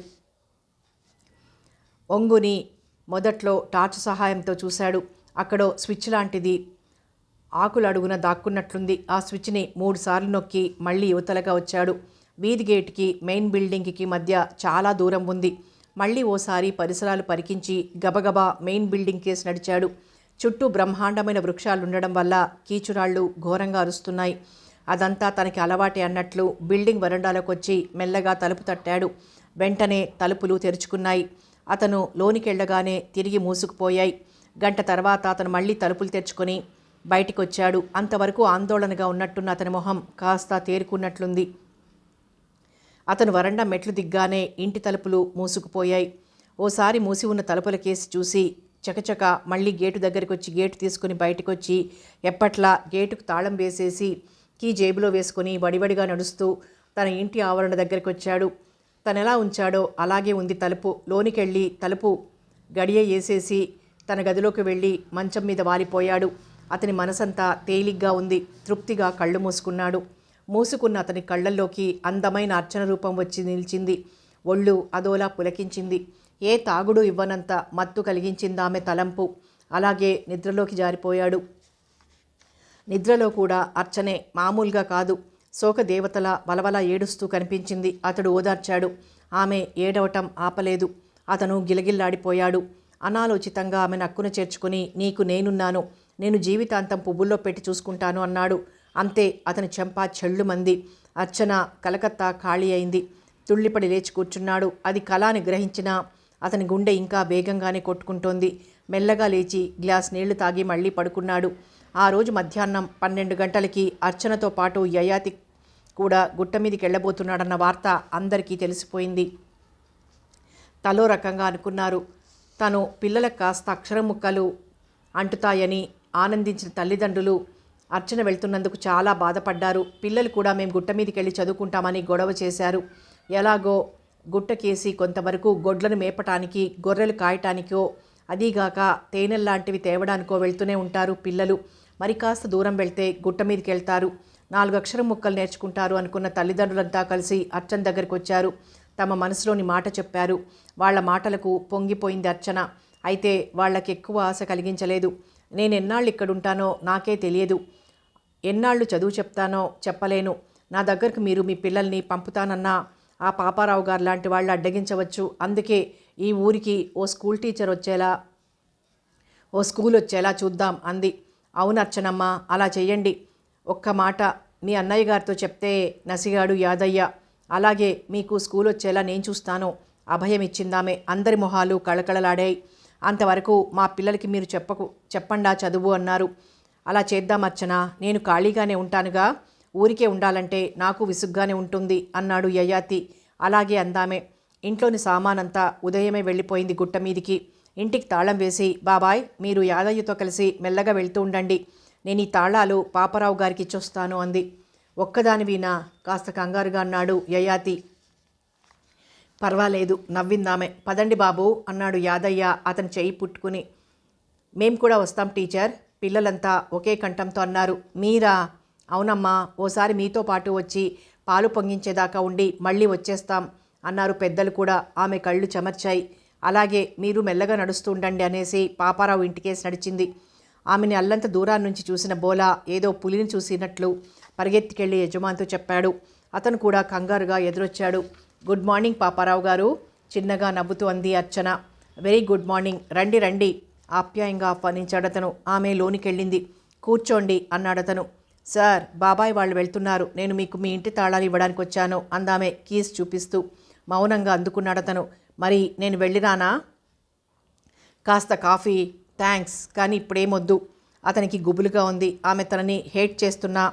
ఒంగుని మొదట్లో టార్చ్ సహాయంతో చూశాడు. అక్కడో స్విచ్ లాంటిది ఆకుల అడుగున దాక్కున్నట్లుంది. ఆ స్విచ్ని 3 సార్లు నొక్కి మళ్ళీ యువతలగా వచ్చాడు. వీధి గేటుకి మెయిన్ బిల్డింగ్కి మధ్య చాలా దూరం ఉంది. మళ్ళీ ఓసారి పరిసరాలు పరికించి గబగబా మెయిన్ బిల్డింగ్ కేసి నడిచాడు. చుట్టూ బ్రహ్మాండమైన వృక్షాలుండడం వల్ల కీచురాళ్ళు ఘోరంగా అరుస్తున్నాయి. అదంతా తనకి అలవాటే అన్నట్లు బిల్డింగ్ వరండాలోకి వచ్చి మెల్లగా తలుపు తట్టాడు. వెంటనే తలుపులు తెరుచుకున్నాయి. అతను లోనికెళ్ళగానే తిరిగి మూసుకుపోయాయి. గంట తర్వాత అతను మళ్ళీ తలుపులు తెరుచుకొని బయటికొచ్చాడు. అంతవరకు ఆందోళనగా ఉన్నట్టున్న అతని మొహం కాస్త తేరుకున్నట్లుంది. అతను వరండా మెట్లు దిగ్గానే ఇంటి తలుపులు మూసుకుపోయాయి. ఓసారి మూసి ఉన్న తలుపుల కేసి చూసి చకచక మళ్ళీ గేటు దగ్గరికి వచ్చి గేటు తీసుకుని బయటకొచ్చి ఎప్పట్లా గేటుకు తాళం వేసేసి కీ జేబులో వేసుకొని వడివడిగా నడుస్తూ తన ఇంటి ఆవరణ దగ్గరికి వచ్చాడు. తనెలా ఉంచాడో అలాగే ఉంది తలుపు. లోనికెళ్ళి తలుపు గడియ వేసేసి తన గదిలోకి వెళ్ళి మంచం మీద వాలిపోయాడు. అతని మనసంతా తేలిగ్గా ఉంది. తృప్తిగా కళ్ళు మూసుకున్నాడు. మూసుకున్న అతని కళ్ళల్లోకి అందమైన అర్చన రూపం వచ్చి నిలిచింది. ఒళ్ళు అదోలా పులకించింది. ఏ తాగుడు ఇవ్వనంత మత్తు కలిగించిందామె తలంపు. అలాగే నిద్రలోకి జారిపోయాడు. నిద్రలో కూడా అర్చనే, మామూలుగా కాదు. శోకదేవతల వలవల ఏడుస్తూ కనిపించింది. అతడు ఓదార్చాడు. ఆమె ఏడవటం ఆపలేదు. అతను గిలగిల్లాడిపోయాడు. అనాలోచితంగా ఆమె నక్కున చేర్చుకుని నీకు నేనున్నాను, నేను జీవితాంతం పువ్వుల్లో పెట్టి చూసుకుంటాను అన్నాడు. అంతే, అతని చెంప చెళ్ళుమంది. అర్చన కలకత్తా ఖాళీ అయింది. తుళ్ళిపడి లేచి కూర్చున్నాడు. అది కళాని గ్రహించినా అతని గుండె ఇంకా వేగంగానే కొట్టుకుంటోంది. మెల్లగా లేచి గ్లాస్ నీళ్లు తాగి మళ్ళీ పడుకున్నాడు. ఆ రోజు మధ్యాహ్నం 12 గంటలకి అర్చనతో పాటు యయాతి కూడా గుట్ట మీదకి వెళ్ళబోతున్నాడన్న వార్త అందరికీ తెలిసిపోయింది. తలో రకంగా అనుకున్నారు. తను పిల్లలకు కాస్త అక్షరం ముక్కలు అంటుతాయని ఆనందించిన తల్లిదండ్రులు అర్చన వెళ్తున్నందుకు చాలా బాధపడ్డారు. పిల్లలు కూడా మేము గుట్ట మీదకి వెళ్ళి చదువుకుంటామని గొడవ చేశారు. ఎలాగో గుట్టకేసి కొంతవరకు గొడ్లను మేపటానికి, గొర్రెలు కాయటానికో, అదీగాక తేనెల్లాంటివి తేవడానికో వెళ్తూనే ఉంటారు పిల్లలు. మరి కాస్త దూరం వెళ్తే గుట్ట మీదకి వెళ్తారు, 4 అక్షరం ముక్కలు నేర్చుకుంటారు అనుకున్న తల్లిదండ్రులంతా కలిసి అర్చన దగ్గరికి వచ్చారు. తమ మనసులోని మాట చెప్పారు. వాళ్ల మాటలకు పొంగిపోయింది అర్చన. అయితే వాళ్ళకి ఎక్కువ ఆశ కలిగించలేదు. నేనెన్నాళ్ళు ఇక్కడుంటానో నాకే తెలియదు. ఎన్నాళ్ళు చదువు చెప్తానో చెప్పలేను. నా దగ్గరకు మీరు మీ పిల్లల్ని పంపుతానన్నా ఆ పాపారావు గారు లాంటి వాళ్ళు అడ్డగించవచ్చు. అందుకే ఈ ఊరికి ఓ స్కూల్ వచ్చేలా చూద్దాం అంది. అవును అర్చనమ్మ, అలా చెయ్యండి. ఒక్క మాట మీ అన్నయ్య గారితో చెప్తే నసిగాడు యాదయ్య. అలాగే మీకు స్కూల్ వచ్చేలా నేను చూస్తాను అభయం ఇచ్చిందామే. అందరి మొహాలు కళకళలాడాయి. అంతవరకు మా పిల్లలకి మీరు చెప్పండా చదువు అన్నారు. అలా చేద్దాం అర్చన, నేను ఖాళీగానే ఉంటానుగా, ఊరికే ఉండాలంటే నాకు విసుగ్గానే ఉంటుంది అన్నాడు యయాతి. అలాగే అందామే. ఇంట్లోని సామానంతా ఉదయమే వెళ్ళిపోయింది గుట్ట మీదికి. ఇంటికి తాళం వేసి, బాబాయ్ మీరు యాదయ్యతో కలిసి మెల్లగా వెళ్తూ ఉండండి, నేను ఈ తాళాలు పాపారావు గారికి ఇచ్చొస్తాను అంది. ఒక్కదానివినా, కాస్త కంగారుగా అన్నాడు యయాతి. పర్వాలేదు నవ్విందామె. పదండి బాబు అన్నాడు యాదయ్య అతని చెయ్యి పుట్టుకుని. మేం కూడా వస్తాం టీచర్, పిల్లలంతా ఒకే కంఠంతో అన్నారు. మీరా? అవునమ్మా, ఓసారి మీతో పాటు వచ్చి పాలు పొంగించేదాకా ఉండి మళ్ళీ వచ్చేస్తాం అన్నారు పెద్దలు కూడా. ఆమె కళ్ళు చెమర్చాయి. అలాగే మీరు మెల్లగా నడుస్తూ ఉండండి అనేసి పాపారావు ఇంటికేసి నడిచింది. ఆమెని అల్లంత దూరాన్నించి చూసిన బోలా ఏదో పులిని చూసినట్లు పరిగెత్తికెళ్ళి యజమానితో చెప్పాడు. అతను కూడా కంగారుగా ఎదురొచ్చాడు. గుడ్ మార్నింగ్ పాపారావు గారు, చిన్నగా నవ్వుతూ అంది అర్చన. వెరీ గుడ్ మార్నింగ్, రండి రండి ఆప్యాయంగా ఆహ్వానించాడతను. ఆమె లోనికెళ్ళింది. కూర్చోండి అన్నాడతను. సార్, బాబాయ్ వాళ్ళు వెళ్తున్నారు, నేను మీకు మీ ఇంటి తాళాలు ఇవ్వడానికి వచ్చాను అందామె కీస్ చూపిస్తూ. మౌనంగా అందుకున్నాడతను. మరి నేను వెళ్ళిరానా? కాస్త కాఫీ? థ్యాంక్స్, కానీ ఇప్పుడేమొద్దు. అతనికి గుబులుగా ఉంది. ఆమె తనని హేట్ చేస్తున్నా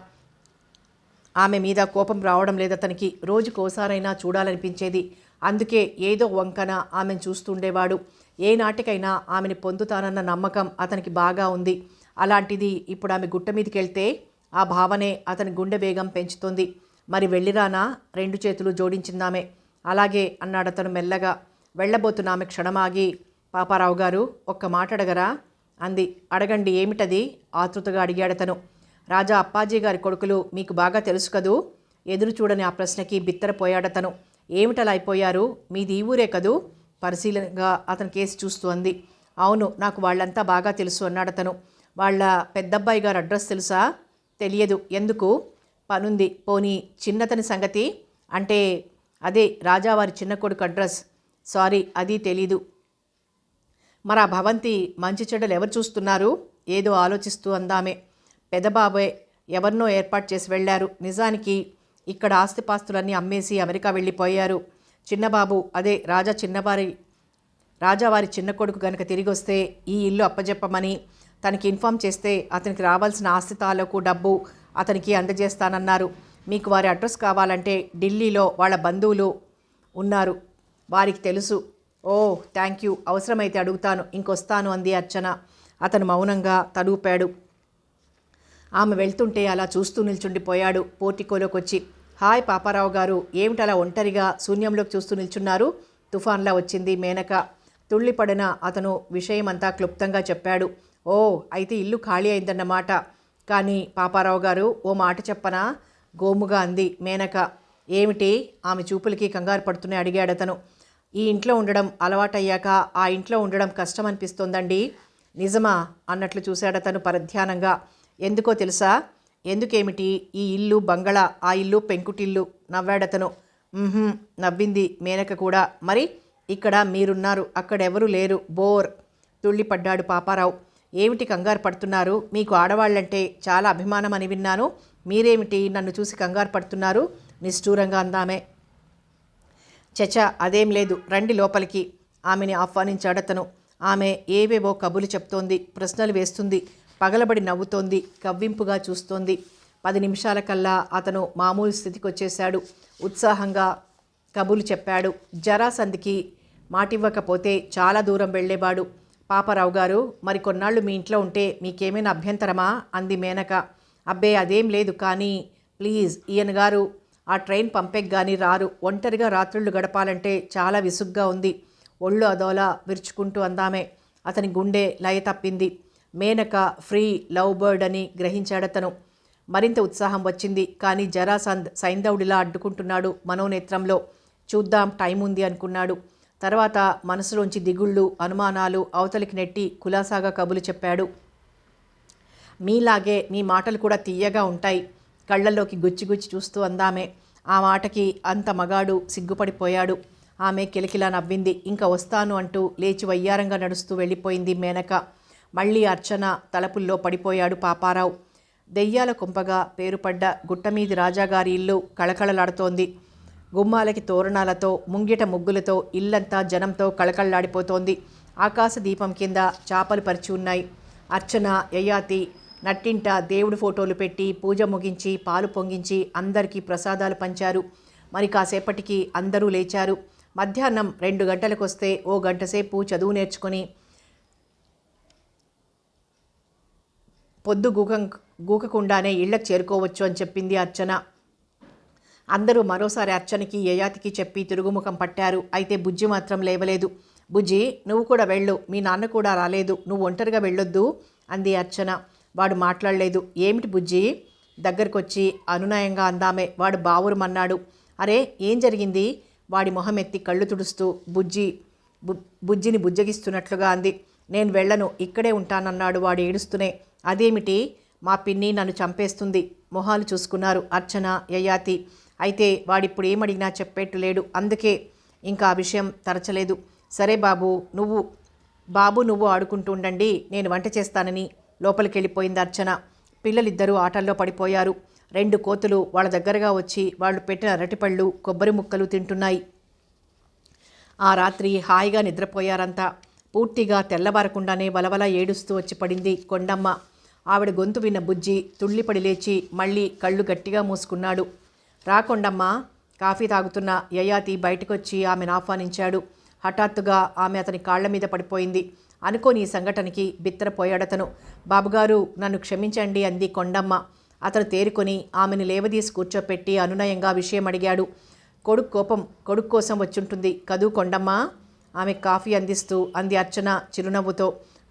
ఆమె మీద కోపం రావడం లేదతనికి. రోజుకోసారైనా చూడాలనిపించేది. అందుకే ఏదో వంకన ఆమెను చూస్తుండేవాడు. ఏ నాటికైనా ఆమెని పొందుతానన్న నమ్మకం అతనికి బాగా ఉంది. అలాంటిది ఇప్పుడు ఆమె గుట్ట మీదకి వెళ్తే ఆ భావనే అతని గుండె వేగం పెంచుతుంది. మరి వెళ్ళిరానా? 2 చేతులు జోడించిందామె. అలాగే అన్నాడతను మెల్లగా. వెళ్ళబోతున్న ఆమె క్షణమాగి, పాపారావు గారు ఒక్క మాట అడగరా అంది. అడగండి, ఏమిటది? ఆతృతగా అడిగాడతను. రాజా అప్పాజీ గారి కొడుకులు మీకు బాగా తెలుసు కదూ? ఎదురు చూడని ఆ ప్రశ్నకి బిత్తరపోయాడతను. ఏమిటలా అయిపోయారు? మీది ఈ ఊరే కదూ? పరిశీలనగా అతని కేసు చూస్తూ అంది. అవును, నాకు వాళ్ళంతా బాగా తెలుసు అన్నాడతను. వాళ్ళ పెద్దబ్బాయి గారు అడ్రస్ తెలుసా? తెలియదు. ఎందుకు? పనుంది. పోనీ చిన్నతని సంగతి? అంటే అదే రాజావారి చిన్న కొడుకు అడ్రస్. సారీ, అది తెలీదు. మరి ఆ భవంతి మంచి చెడ్డలు ఎవరు చూస్తున్నారు? ఏదో ఆలోచిస్తూ అందామే. పెదబాబాయ్ ఎవరినో ఏర్పాటు చేసి వెళ్ళారు. నిజానికి ఇక్కడ ఆస్తిపాస్తులన్నీ అమ్మేసి అమెరికా వెళ్ళిపోయారు. చిన్నబాబు, అదే రాజావారి చిన్న కొడుకు గనక తిరిగి వస్తే ఈ ఇల్లు అప్పజెప్పమని తనకి ఇన్ఫామ్ చేస్తే అతనికి రావాల్సిన ఆస్తి తాలూకు డబ్బు అతనికి అందజేస్తానన్నారు. మీకు వారి అడ్రస్ కావాలంటే ఢిల్లీలో వాళ్ళ బంధువులు ఉన్నారు, వారికి తెలుసు. ఓ థ్యాంక్ యూ, అవసరమైతే అడుగుతాను, ఇంకొస్తాను అంది అర్చన. అతను మౌనంగా తలూపాడు. ఆమె వెళ్తుంటే అలా చూస్తూ నిల్చుండిపోయాడు. పోర్టికోలోకి వచ్చి, హాయ్ పాపారావు గారు, ఏమిటలా ఒంటరిగా శూన్యంలోకి చూస్తూ నిల్చున్నారు? తుఫాన్లా వచ్చింది మేనక. తుళ్ళిపడిన అతను విషయమంతా క్లుప్తంగా చెప్పాడు. ఓ, అయితే ఇల్లు ఖాళీ అయిందన్నమాట. కానీ పాపారావు గారు, ఓ మాట చెప్పనా? గోముగా అంది మేనక. ఏమిటి? ఆమె చూపులకి కంగారు పడుతూనే అడిగాడతను. ఈ ఇంట్లో ఉండడం అలవాటయ్యాక ఆ ఇంట్లో ఉండడం కష్టం అనిపిస్తోందండి. నిజమా అన్నట్లు చూశాడతను పరధ్యానంగా. ఎందుకో తెలుసా? ఎందుకేమిటి? ఈ ఇల్లు బంగళా, ఆ ఇల్లు పెంకుటిల్లు నవ్వాడతను. నవ్వింది మేనక కూడా. మరి ఇక్కడ మీరున్నారు, అక్కడెవరూ లేరు, బోర్. తుళ్ళిపడ్డాడు పాపారావు. ఏమిటి కంగారు పడుతున్నారు? మీకు ఆడవాళ్ళంటే చాలా అభిమానం అని విన్నాను, మీరేమిటి నన్ను చూసి కంగారు పడుతున్నారు? నిష్ఠూరంగా అందామే. చచా, అదేం లేదు, రండి లోపలికి ఆమెని ఆహ్వానించాడతను. ఆమె ఏవేవో కబులు చెప్తోంది, ప్రశ్నలు వేస్తుంది, పగలబడి నవ్వుతోంది, కవ్వింపుగా చూస్తోంది. 10 నిమిషాలకల్లా అతను మామూలు స్థితికి వచ్చేశాడు. ఉత్సాహంగా కబులు చెప్పాడు. జరాసంధికి మాటివ్వకపోతే చాలా దూరం వెళ్ళేవాడు. పాపారావు గారు, మరి కొన్నాళ్ళు మీ ఇంట్లో ఉంటే మీకేమైనా అభ్యంతరమా అంది మేనక. అబ్బే అదేం లేదు, కానీ ప్లీజ్ ఈయన గారు ఆ ట్రైన్ పంపెగ్గాని రారు. ఒంటరిగా రాత్రుళ్ళు గడపాలంటే చాలా విసుగ్గా ఉంది. ఒళ్ళు అదోలా విరుచుకుంటూ అందామే. అతని గుండె లయ తప్పింది. మేనక ఫ్రీ లవ్ బర్డ్ అని గ్రహించాడతను. మరింత ఉత్సాహం వచ్చింది. కానీ జరాసంధ్ సైంధవుడిలా అడ్డుకుంటున్నాడు మనోనేత్రంలో. చూద్దాం, టైం ఉంది అనుకున్నాడు. తర్వాత మనసులోంచి దిగుళ్ళు, అనుమానాలు అవతలికి నెట్టి కులాసాగా కబులు చెప్పాడు. మీలాగే మీ మాటలు కూడా తీయగా ఉంటాయి, కళ్ళల్లోకి గుచ్చి గుచ్చి చూస్తూ అందామె. ఆ మాటకి అంత మగాడు సిగ్గుపడిపోయాడు. ఆమె కిలకిలా నవ్వింది. ఇంకా వస్తాను అంటూ లేచి వయ్యారంగా నడుస్తూ వెళ్ళిపోయింది మేనక. మళ్ళీ అర్చన తలపుల్లో పడిపోయాడు పాపారావు. దెయ్యాల కుంపగా పేరుపడ్డ గుట్టమీది రాజాగారి ఇల్లు కళకళలాడుతోంది. గుమ్మాలకి తోరణాలతో, ముంగిట ముగ్గులతో, ఇల్లంతా జనంతో కళకళలాడిపోతోంది. ఆకాశ దీపం కింద చాపలు పరిచి ఉన్నాయి. అర్చన, యయాతి నట్టింట దేవుడి ఫోటోలు పెట్టి పూజ ముగించి పాలు పొంగించి అందరికీ ప్రసాదాలు పంచారు. మరి కాసేపటికి అందరూ లేచారు. మధ్యాహ్నం 2 గంటలకు వస్తే ఓ గంటసేపు చదువు నేర్చుకొని పొద్దు గూకకుండానే ఇళ్లకు చేరుకోవచ్చు అని చెప్పింది అర్చన. అందరూ మరోసారి అర్చనకి, యయాతికి చెప్పి తిరుగుముఖం పట్టారు. అయితే బుజ్జి మాత్రం లేవలేదు. బుజ్జి, నువ్వు కూడా వెళ్ళు, మీ నాన్న కూడా రాలేదు, నువ్వు ఒంటరిగా వెళ్ళొద్దు అంది అర్చన. వాడు మాట్లాడలేదు. ఏమిటి బుజ్జి? దగ్గరకొచ్చి అనునయంగా అందామే. వాడు బావురుమన్నాడు. అరే, ఏం జరిగింది? వాడి మొహం ఎత్తి కళ్ళు తుడుస్తూ బుజ్జిని బుజ్జగిస్తున్నట్లుగా అంది. నేను వెళ్ళను, ఇక్కడే ఉంటానన్నాడు వాడు ఏడుస్తూనే. అదేమిటి? మా పిన్ని నన్ను చంపేస్తుంది. మొహాలు చూసుకున్నారు అర్చన, యయాతి. అయితే వాడిప్పుడు ఏమడిగినా చెప్పేట్టు లేడు. అందుకే ఇంకా ఆ విషయం తరచలేదు. సరే బాబు నువ్వు ఆడుకుంటూ ఉండండి, నేను వంట చేస్తానని లోపలికి వెళ్ళిపోయింది అర్చన. పిల్లలిద్దరూ ఆటల్లో పడిపోయారు. 2 కోతులు వాళ్ళ దగ్గరగా వచ్చి వాళ్ళు పెట్టిన అరటిపళ్ళు, కొబ్బరి ముక్కలు తింటున్నాయి. ఆ రాత్రి హాయిగా నిద్రపోయారంతా. పూర్తిగా తెల్లబారకుండానే వలవల ఏడుస్తూ వచ్చి పడింది కొండమ్మ. ఆవిడ గొంతు విన్న బుజ్జి తుళ్ళిపడి లేచి మళ్ళీ కళ్ళు గట్టిగా మూసుకున్నాడు. రా కొండమ్మ. కాఫీ తాగుతున్న యయాతి బయటకొచ్చి ఆమెను ఆహ్వానించాడు. హఠాత్తుగా ఆమె అతని కాళ్ల మీద పడిపోయింది. అనుకోని ఈ సంఘటనకి బిత్తరపోయాడతను. బాబుగారు, నన్ను క్షమించండి అంది కొండమ్మ. అతను తేరుకొని ఆమెను లేవదీసి కూర్చోపెట్టి అనునయంగా విషయం అడిగాడు. కొడుకు కోసం వచ్చుంటుంది కదూ కొండమ్మ? ఆమె కాఫీ అందిస్తూ అంది అర్చన చిరునవ్వుతో.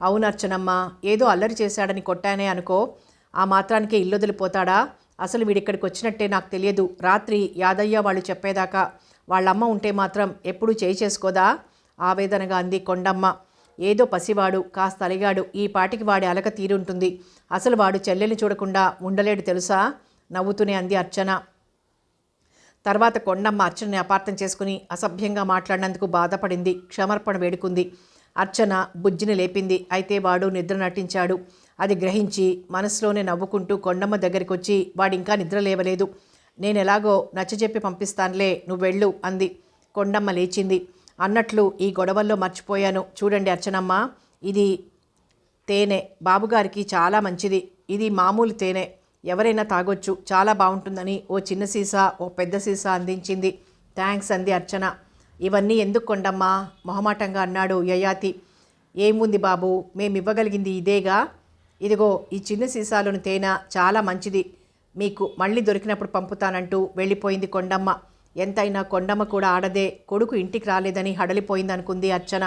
అవును అర్చనమ్మ, ఏదో అల్లరి చేశాడని కొట్టానే అనుకో. ఆ మాత్రానికే ఇల్లొదిలిపోతాడా? అసలు వీడిక్కడికి వచ్చినట్టే నాకు తెలియదు. రాత్రి యాదయ్య వాళ్ళు చెప్పేదాకా వాళ్ళమ్మ ఉంటే మాత్రం ఎప్పుడూ చేయి చేసుకోదా? ఆవేదనగా అంది కొండమ్మ. ఏదో పసివాడు, కాస్త అలిగాడు. ఈ పాటికి వాడి అలక తీరుంటుంది. అసలు వాడు చెల్లెల్ని చూడకుండా ఉండలేడు తెలుసా? నవ్వుతూనే అంది అర్చన. తర్వాత కొండమ్మ అర్చనని అపార్థం చేసుకుని అసభ్యంగా మాట్లాడినందుకు బాధపడింది. క్షమార్పణ వేడుకుంది. అర్చన బుజ్జిని లేపింది. అయితే వాడు నిద్ర నటించాడు. అది గ్రహించి మనసులోనే నవ్వుకుంటూ కొండమ్మ దగ్గరికి వచ్చి, వాడింకా నిద్ర లేవలేదు, నేనెలాగో నచ్చజెప్పి పంపిస్తానులే, నువ్వు వెళ్ళు అంది. కొండమ్మ లేచింది. అన్నట్లు ఈ గొడవల్లో మర్చిపోయాను. చూడండి అర్చనమ్మ, ఇది తేనె, బాబుగారికి చాలా మంచిది. ఇది మామూలు తేనె, ఎవరైనా తాగొచ్చు, చాలా బాగుంటుందని ఓ చిన్న సీసా, ఓ పెద్ద సీసా అందించింది. థ్యాంక్స్ అంది అర్చన. ఇవన్నీ ఎందుకు కొండమ్మా? మొహమాటంగా అన్నాడు యయాతి. ఏముంది బాబు, మేమివ్వగలిగింది ఇదేగా. ఇదిగో ఈ చిన్న సీసాలోని తేనె చాలా మంచిది, మీకు మళ్ళీ దొరికినప్పుడు పంపుతానంటూ వెళ్ళిపోయింది కొండమ్మ. ఎంతైనా కొండమ్మ కూడా ఆడదే. కొడుకు ఇంటికి రాలేదని హడలిపోయింది అనుకుంది అర్చన.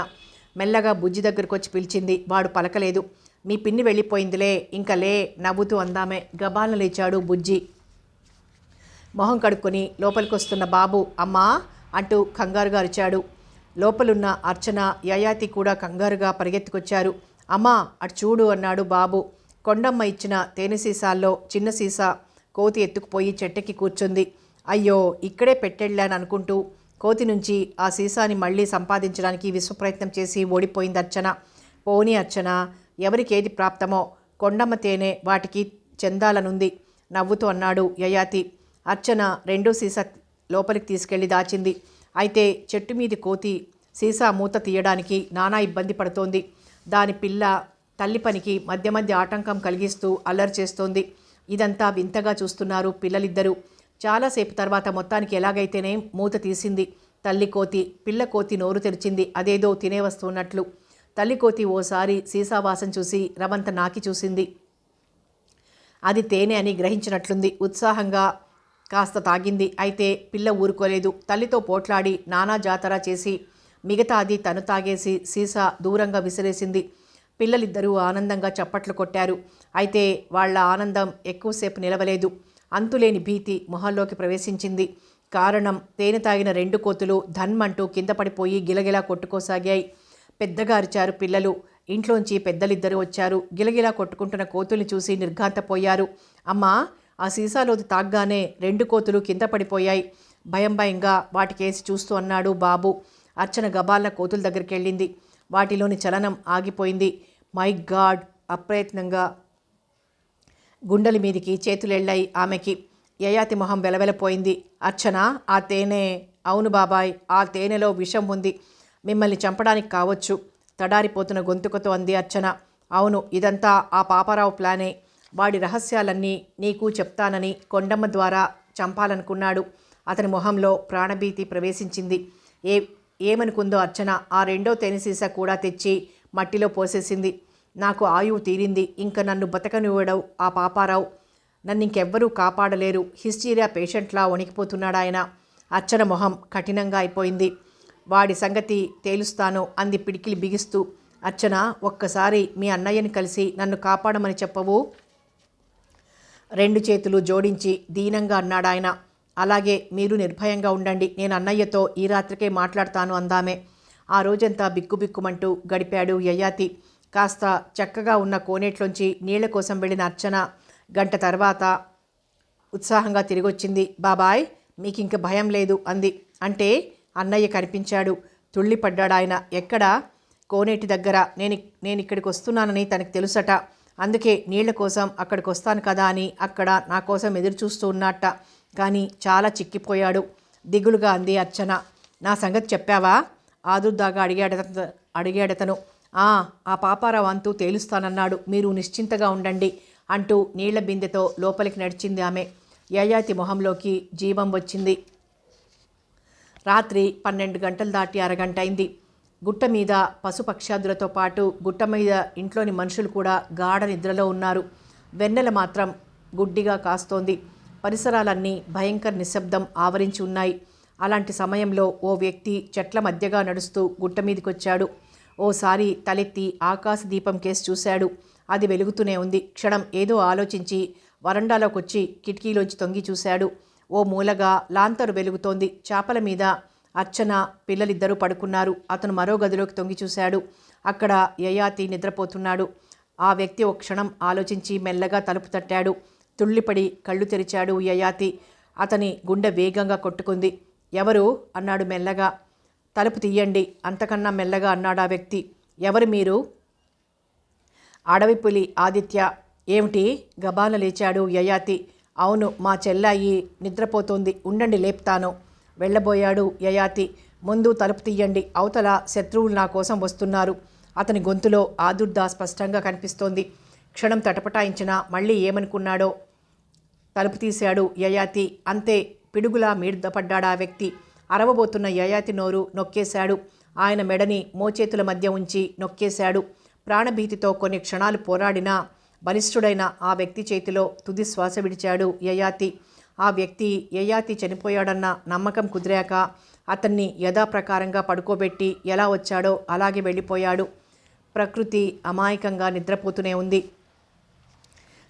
మెల్లగా బుజ్జి దగ్గరకు వచ్చి పిలిచింది. వాడు పలకలేదు. మీ పిన్ని వెళ్ళిపోయిందిలే, ఇంకా లే నవ్వుతూ అందామే. గబాలను లేచాడు బుజ్జి. మొహం కడుక్కొని లోపలికొస్తున్న బాబు అమ్మా అంటూ కంగారుగా అరిచాడు. లోపలున్న అర్చన, యయాతి కూడా కంగారుగా పరిగెత్తుకొచ్చారు. అమ్మా అటు చూడు అన్నాడు బాబు. కొండమ్మ ఇచ్చిన తేనె సీసాల్లో చిన్న సీసా కోతి ఎత్తుకుపోయి చెట్టెక్కి కూర్చుంది. అయ్యో, ఇక్కడే పెట్టెళ్ళాను అనుకుంటూ కోతి నుంచి ఆ సీసాని మళ్ళీ సంపాదించడానికి విశ్వప్రయత్నం చేసి ఓడిపోయింది అర్చన. పోనీ అర్చన, ఎవరికి ఏది ప్రాప్తమో కొండమ్మ తేనె వాటికి చెందాలనుంది నవ్వుతూ అన్నాడు యయాతి. అర్చన 2 సీసా లోపలికి తీసుకెళ్లి దాచింది. అయితే చెట్టు మీది కోతి సీసా మూత తీయడానికి నానా ఇబ్బంది పడుతోంది. దాని పిల్ల తల్లి పనికి మధ్య మధ్య ఆటంకం కలిగిస్తూ అల్లరి చేస్తోంది. ఇదంతా వింతగా చూస్తున్నారు పిల్లలిద్దరూ. చాలాసేపు తర్వాత మొత్తానికి ఎలాగైతేనే మూత తీసింది తల్లి కోతి. పిల్ల కోతి నోరు తెరిచింది, అదేదో తినే వస్తున్నట్లు. తల్లి కోతి ఓసారి సీసా వాసన చూసి రవంత నాకి చూసింది. అది తేనె అని గ్రహించినట్లుంది. ఉత్సాహంగా కాస్త తాగింది. అయితే పిల్ల ఊరుకోలేదు. తల్లితో పోట్లాడి నానా జాతర చేసి మిగతాది తను తాగేసి సీసా దూరంగా విసిరేసింది. పిల్లలిద్దరూ ఆనందంగా చప్పట్లు కొట్టారు. అయితే వాళ్ళ ఆనందం ఎక్కువసేపు నిలవలేదు. అంతులేని భీతి మొహాల్లోకి ప్రవేశించింది. కారణం, తేనె తాగిన 2 కోతులు ధన్మంటూ కింద పడిపోయి గిలగిలా కొట్టుకోసాగాయి. పెద్దగా అరిచారు పిల్లలు. ఇంట్లోంచి పెద్దలిద్దరూ వచ్చారు. గిలగిలా కొట్టుకుంటున్న కోతుల్ని చూసి నిర్ఘాంతపోయారు. అమ్మా, ఆ సీసాలోది తాగ్గానే 2 కోతులు కింద పడిపోయాయి. భయంగా వాటికేసి చూస్తూ అన్నాడు బాబు. అర్చన గబాల్న కోతుల దగ్గరికి వెళ్ళింది. వాటిలోని చలనం ఆగిపోయింది. My God! అప్రయత్నంగా గుండెల మీదికి చేతులెళ్ళాయి ఆమెకి. యయాతి మొహం వెలవెలపోయింది. అర్చన, ఆ తేనె? అవును బాబాయ్, ఆ తేనెలో విషం ఉంది. మిమ్మల్ని చంపడానికి కావచ్చు, తడారిపోతున్న గొంతుకతో అంది అర్చన. అవును, ఇదంతా ఆ పాపారావు ప్లానే. వాడి రహస్యాలన్నీ నీకు చెప్తానని కొండమ్మ ద్వారా చంపాలనుకున్నాడు. అతని మొహంలో ప్రాణభీతి ప్రవేశించింది. ఏమనుకుందో అర్చన ఆ 2వ తేనె సీసా కూడా తెచ్చి మట్టిలో పోసేసింది. నాకు ఆయువు తీరింది. ఇంక నన్ను బతకనివ్వడవు ఆ పాపారావు. నన్నింకెవ్వరూ కాపాడలేరు. హిస్టీరియా పేషెంట్లా వణికిపోతున్నాడాయన. అర్చన మొహం కఠినంగా అయిపోయింది. వాడి సంగతి తేలుస్తాను అంది పిడికిలి బిగిస్తూ. అర్చన, ఒక్కసారి మీ అన్నయ్యని కలిసి నన్ను కాపాడమని చెప్పవు? 2 చేతులు జోడించి దీనంగా అన్నాడాయన. అలాగే, మీరు నిర్భయంగా ఉండండి. నేను అన్నయ్యతో ఈ రాత్రికే మాట్లాడతాను అందామే. ఆ రోజంతా బిక్కుబిక్కుమంటూ గడిపాడు యయాతి. కాస్త చక్కగా ఉన్న కోనేట్లోంచి నీళ్ల కోసం వెళ్ళిన అర్చన గంట తర్వాత ఉత్సాహంగా తిరిగొచ్చింది. బాబాయ్, మీకింక భయం లేదు అంది. అంటే? అన్నయ్య కనిపించాడు. తుళ్ళిపడ్డాడాయన. ఎక్కడా? కోనేటి దగ్గర. నేనిక్కడికి వస్తున్నానని తనకు తెలుసట. అందుకే నీళ్ల కోసం అక్కడికి వస్తాను కదా అని అక్కడ నా కోసం ఎదురు చూస్తూ ఉన్నట్ట. కానీ చాలా చిక్కిపోయాడు. దిగులుగా అంది అర్చన. నా సంగతి చెప్పావా? ఆదుర్దాగా అడిగాడతను. ఆ పాపారావు అంతూ తేలుస్తానన్నాడు. మీరు నిశ్చింతగా ఉండండి అంటూ నీళ్ల బిందెతో లోపలికి నడిచింది ఆమె. యయాతి మొహంలోకి జీవం వచ్చింది. రాత్రి 12 గంటలు దాటి అరగంట అయింది. గుట్ట మీద పశుపక్షాదులతో పాటు గుట్ట మీద ఇంట్లోని మనుషులు కూడా గాఢ నిద్రలో ఉన్నారు. వెన్నెల మాత్రం గుడ్డిగా కాస్తోంది. పరిసరాలన్నీ భయంకర నిశ్శబ్దం ఆవరించి ఉన్నాయి. అలాంటి సమయంలో ఓ వ్యక్తి చెట్ల మధ్యగా నడుస్తూ గుట్ట మీదకొచ్చాడు. ఓసారి తలెత్తి ఆకాశ దీపం కేసి చూశాడు. అది వెలుగుతూనే ఉంది. క్షణం ఏదో ఆలోచించి వరండాలోకొచ్చి కిటికీలోంచి తొంగి చూశాడు. ఓ మూలగా లాంతరు వెలుగుతోంది. చాపల మీద అర్చన, పిల్లలిద్దరూ పడుకున్నారు. అతను మరో గదిలోకి తొంగి చూశాడు. అక్కడ యయాతి నిద్రపోతున్నాడు. ఆ వ్యక్తి ఓ క్షణం ఆలోచించి మెల్లగా తలుపు తట్టాడు. తుళ్ళిపడి కళ్ళు తెరిచాడు యయాతి. అతని గుండె వేగంగా కొట్టుకుంది. ఎవరు? అన్నాడు మెల్లగా. తలుపు తీయండి అంతకన్నా మెల్లగా అన్నాడా వ్యక్తి. ఎవరు మీరు? అడవి ఆదిత్య. ఏమిటి? గబాల లేచాడు యయాతి. అవును, మా చెల్లాయి నిద్రపోతోంది. ఉండండి, లేపుతాను. వెళ్ళబోయాడు యయాతి. ముందు తలుపు తీయండి, అవతల శత్రువులు నా కోసం వస్తున్నారు. అతని గొంతులో ఆదుర్దా స్పష్టంగా కనిపిస్తోంది. క్షణం తటపటాయించినా మళ్ళీ ఏమనుకున్నాడో తలుపు తీశాడు యయాతి. అంతే, పిడుగులా మీడ్దపడ్డాడా వ్యక్తి. అరవబోతున్న యయాతి నోరు నొక్కేశాడు. ఆయన మెడని మోచేతుల మధ్య ఉంచి నొక్కేశాడు. ప్రాణభీతితో కొన్ని క్షణాలు పోరాడినా బలిష్ఠుడైన ఆ వ్యక్తి చేతిలో తుది శ్వాస విడిచాడు యయాతి. ఆ వ్యక్తి యయాతి చనిపోయాడన్న నమ్మకం కుదిరాక అతన్ని యథాప్రకారంగా పడుకోబెట్టి ఎలా వచ్చాడో అలాగే వెళ్ళిపోయాడు. ప్రకృతి అమాయకంగా నిద్రపోతూనే ఉంది.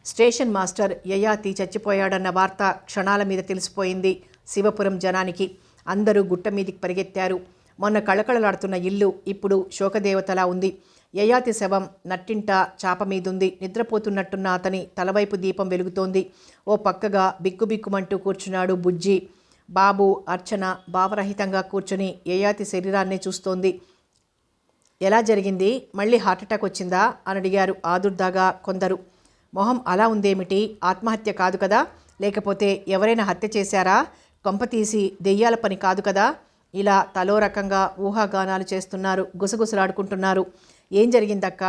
స్టేషన్ మాస్టర్ యయాతి చచ్చిపోయాడన్న వార్త క్షణాల మీద తెలిసిపోయింది శివపురం జనానికి. అందరూ గుట్ట మీదికి పరిగెత్తారు. మొన్న కళకళలాడుతున్న ఇల్లు ఇప్పుడు శోకదేవతలా ఉంది. యయాతి శవం నట్టింట చాప మీదుంది. నిద్రపోతున్నట్టున్న అతని తలవైపు దీపం వెలుగుతోంది. ఓ పక్కగా బిక్కుబిక్కుమంటూ కూర్చున్నాడు బుజ్జి. బాబు, అర్చన భావరహితంగా కూర్చుని యయాతి శరీరాన్నే చూస్తోంది. ఎలా జరిగింది? మళ్ళీ హార్ట్అటాక్ వచ్చిందా అని అడిగారు ఆదుర్దాగా కొందరు. మొహం అలా ఉందేమిటి? ఆత్మహత్య కాదు కదా? లేకపోతే ఎవరైనా హత్య చేశారా? కొంపతీసి దెయ్యాల పని కాదు కదా? ఇలా తలో రకంగా ఊహాగానాలు చేస్తున్నారు, గుసగుసలాడుకుంటున్నారు. ఏం జరిగిందక్క?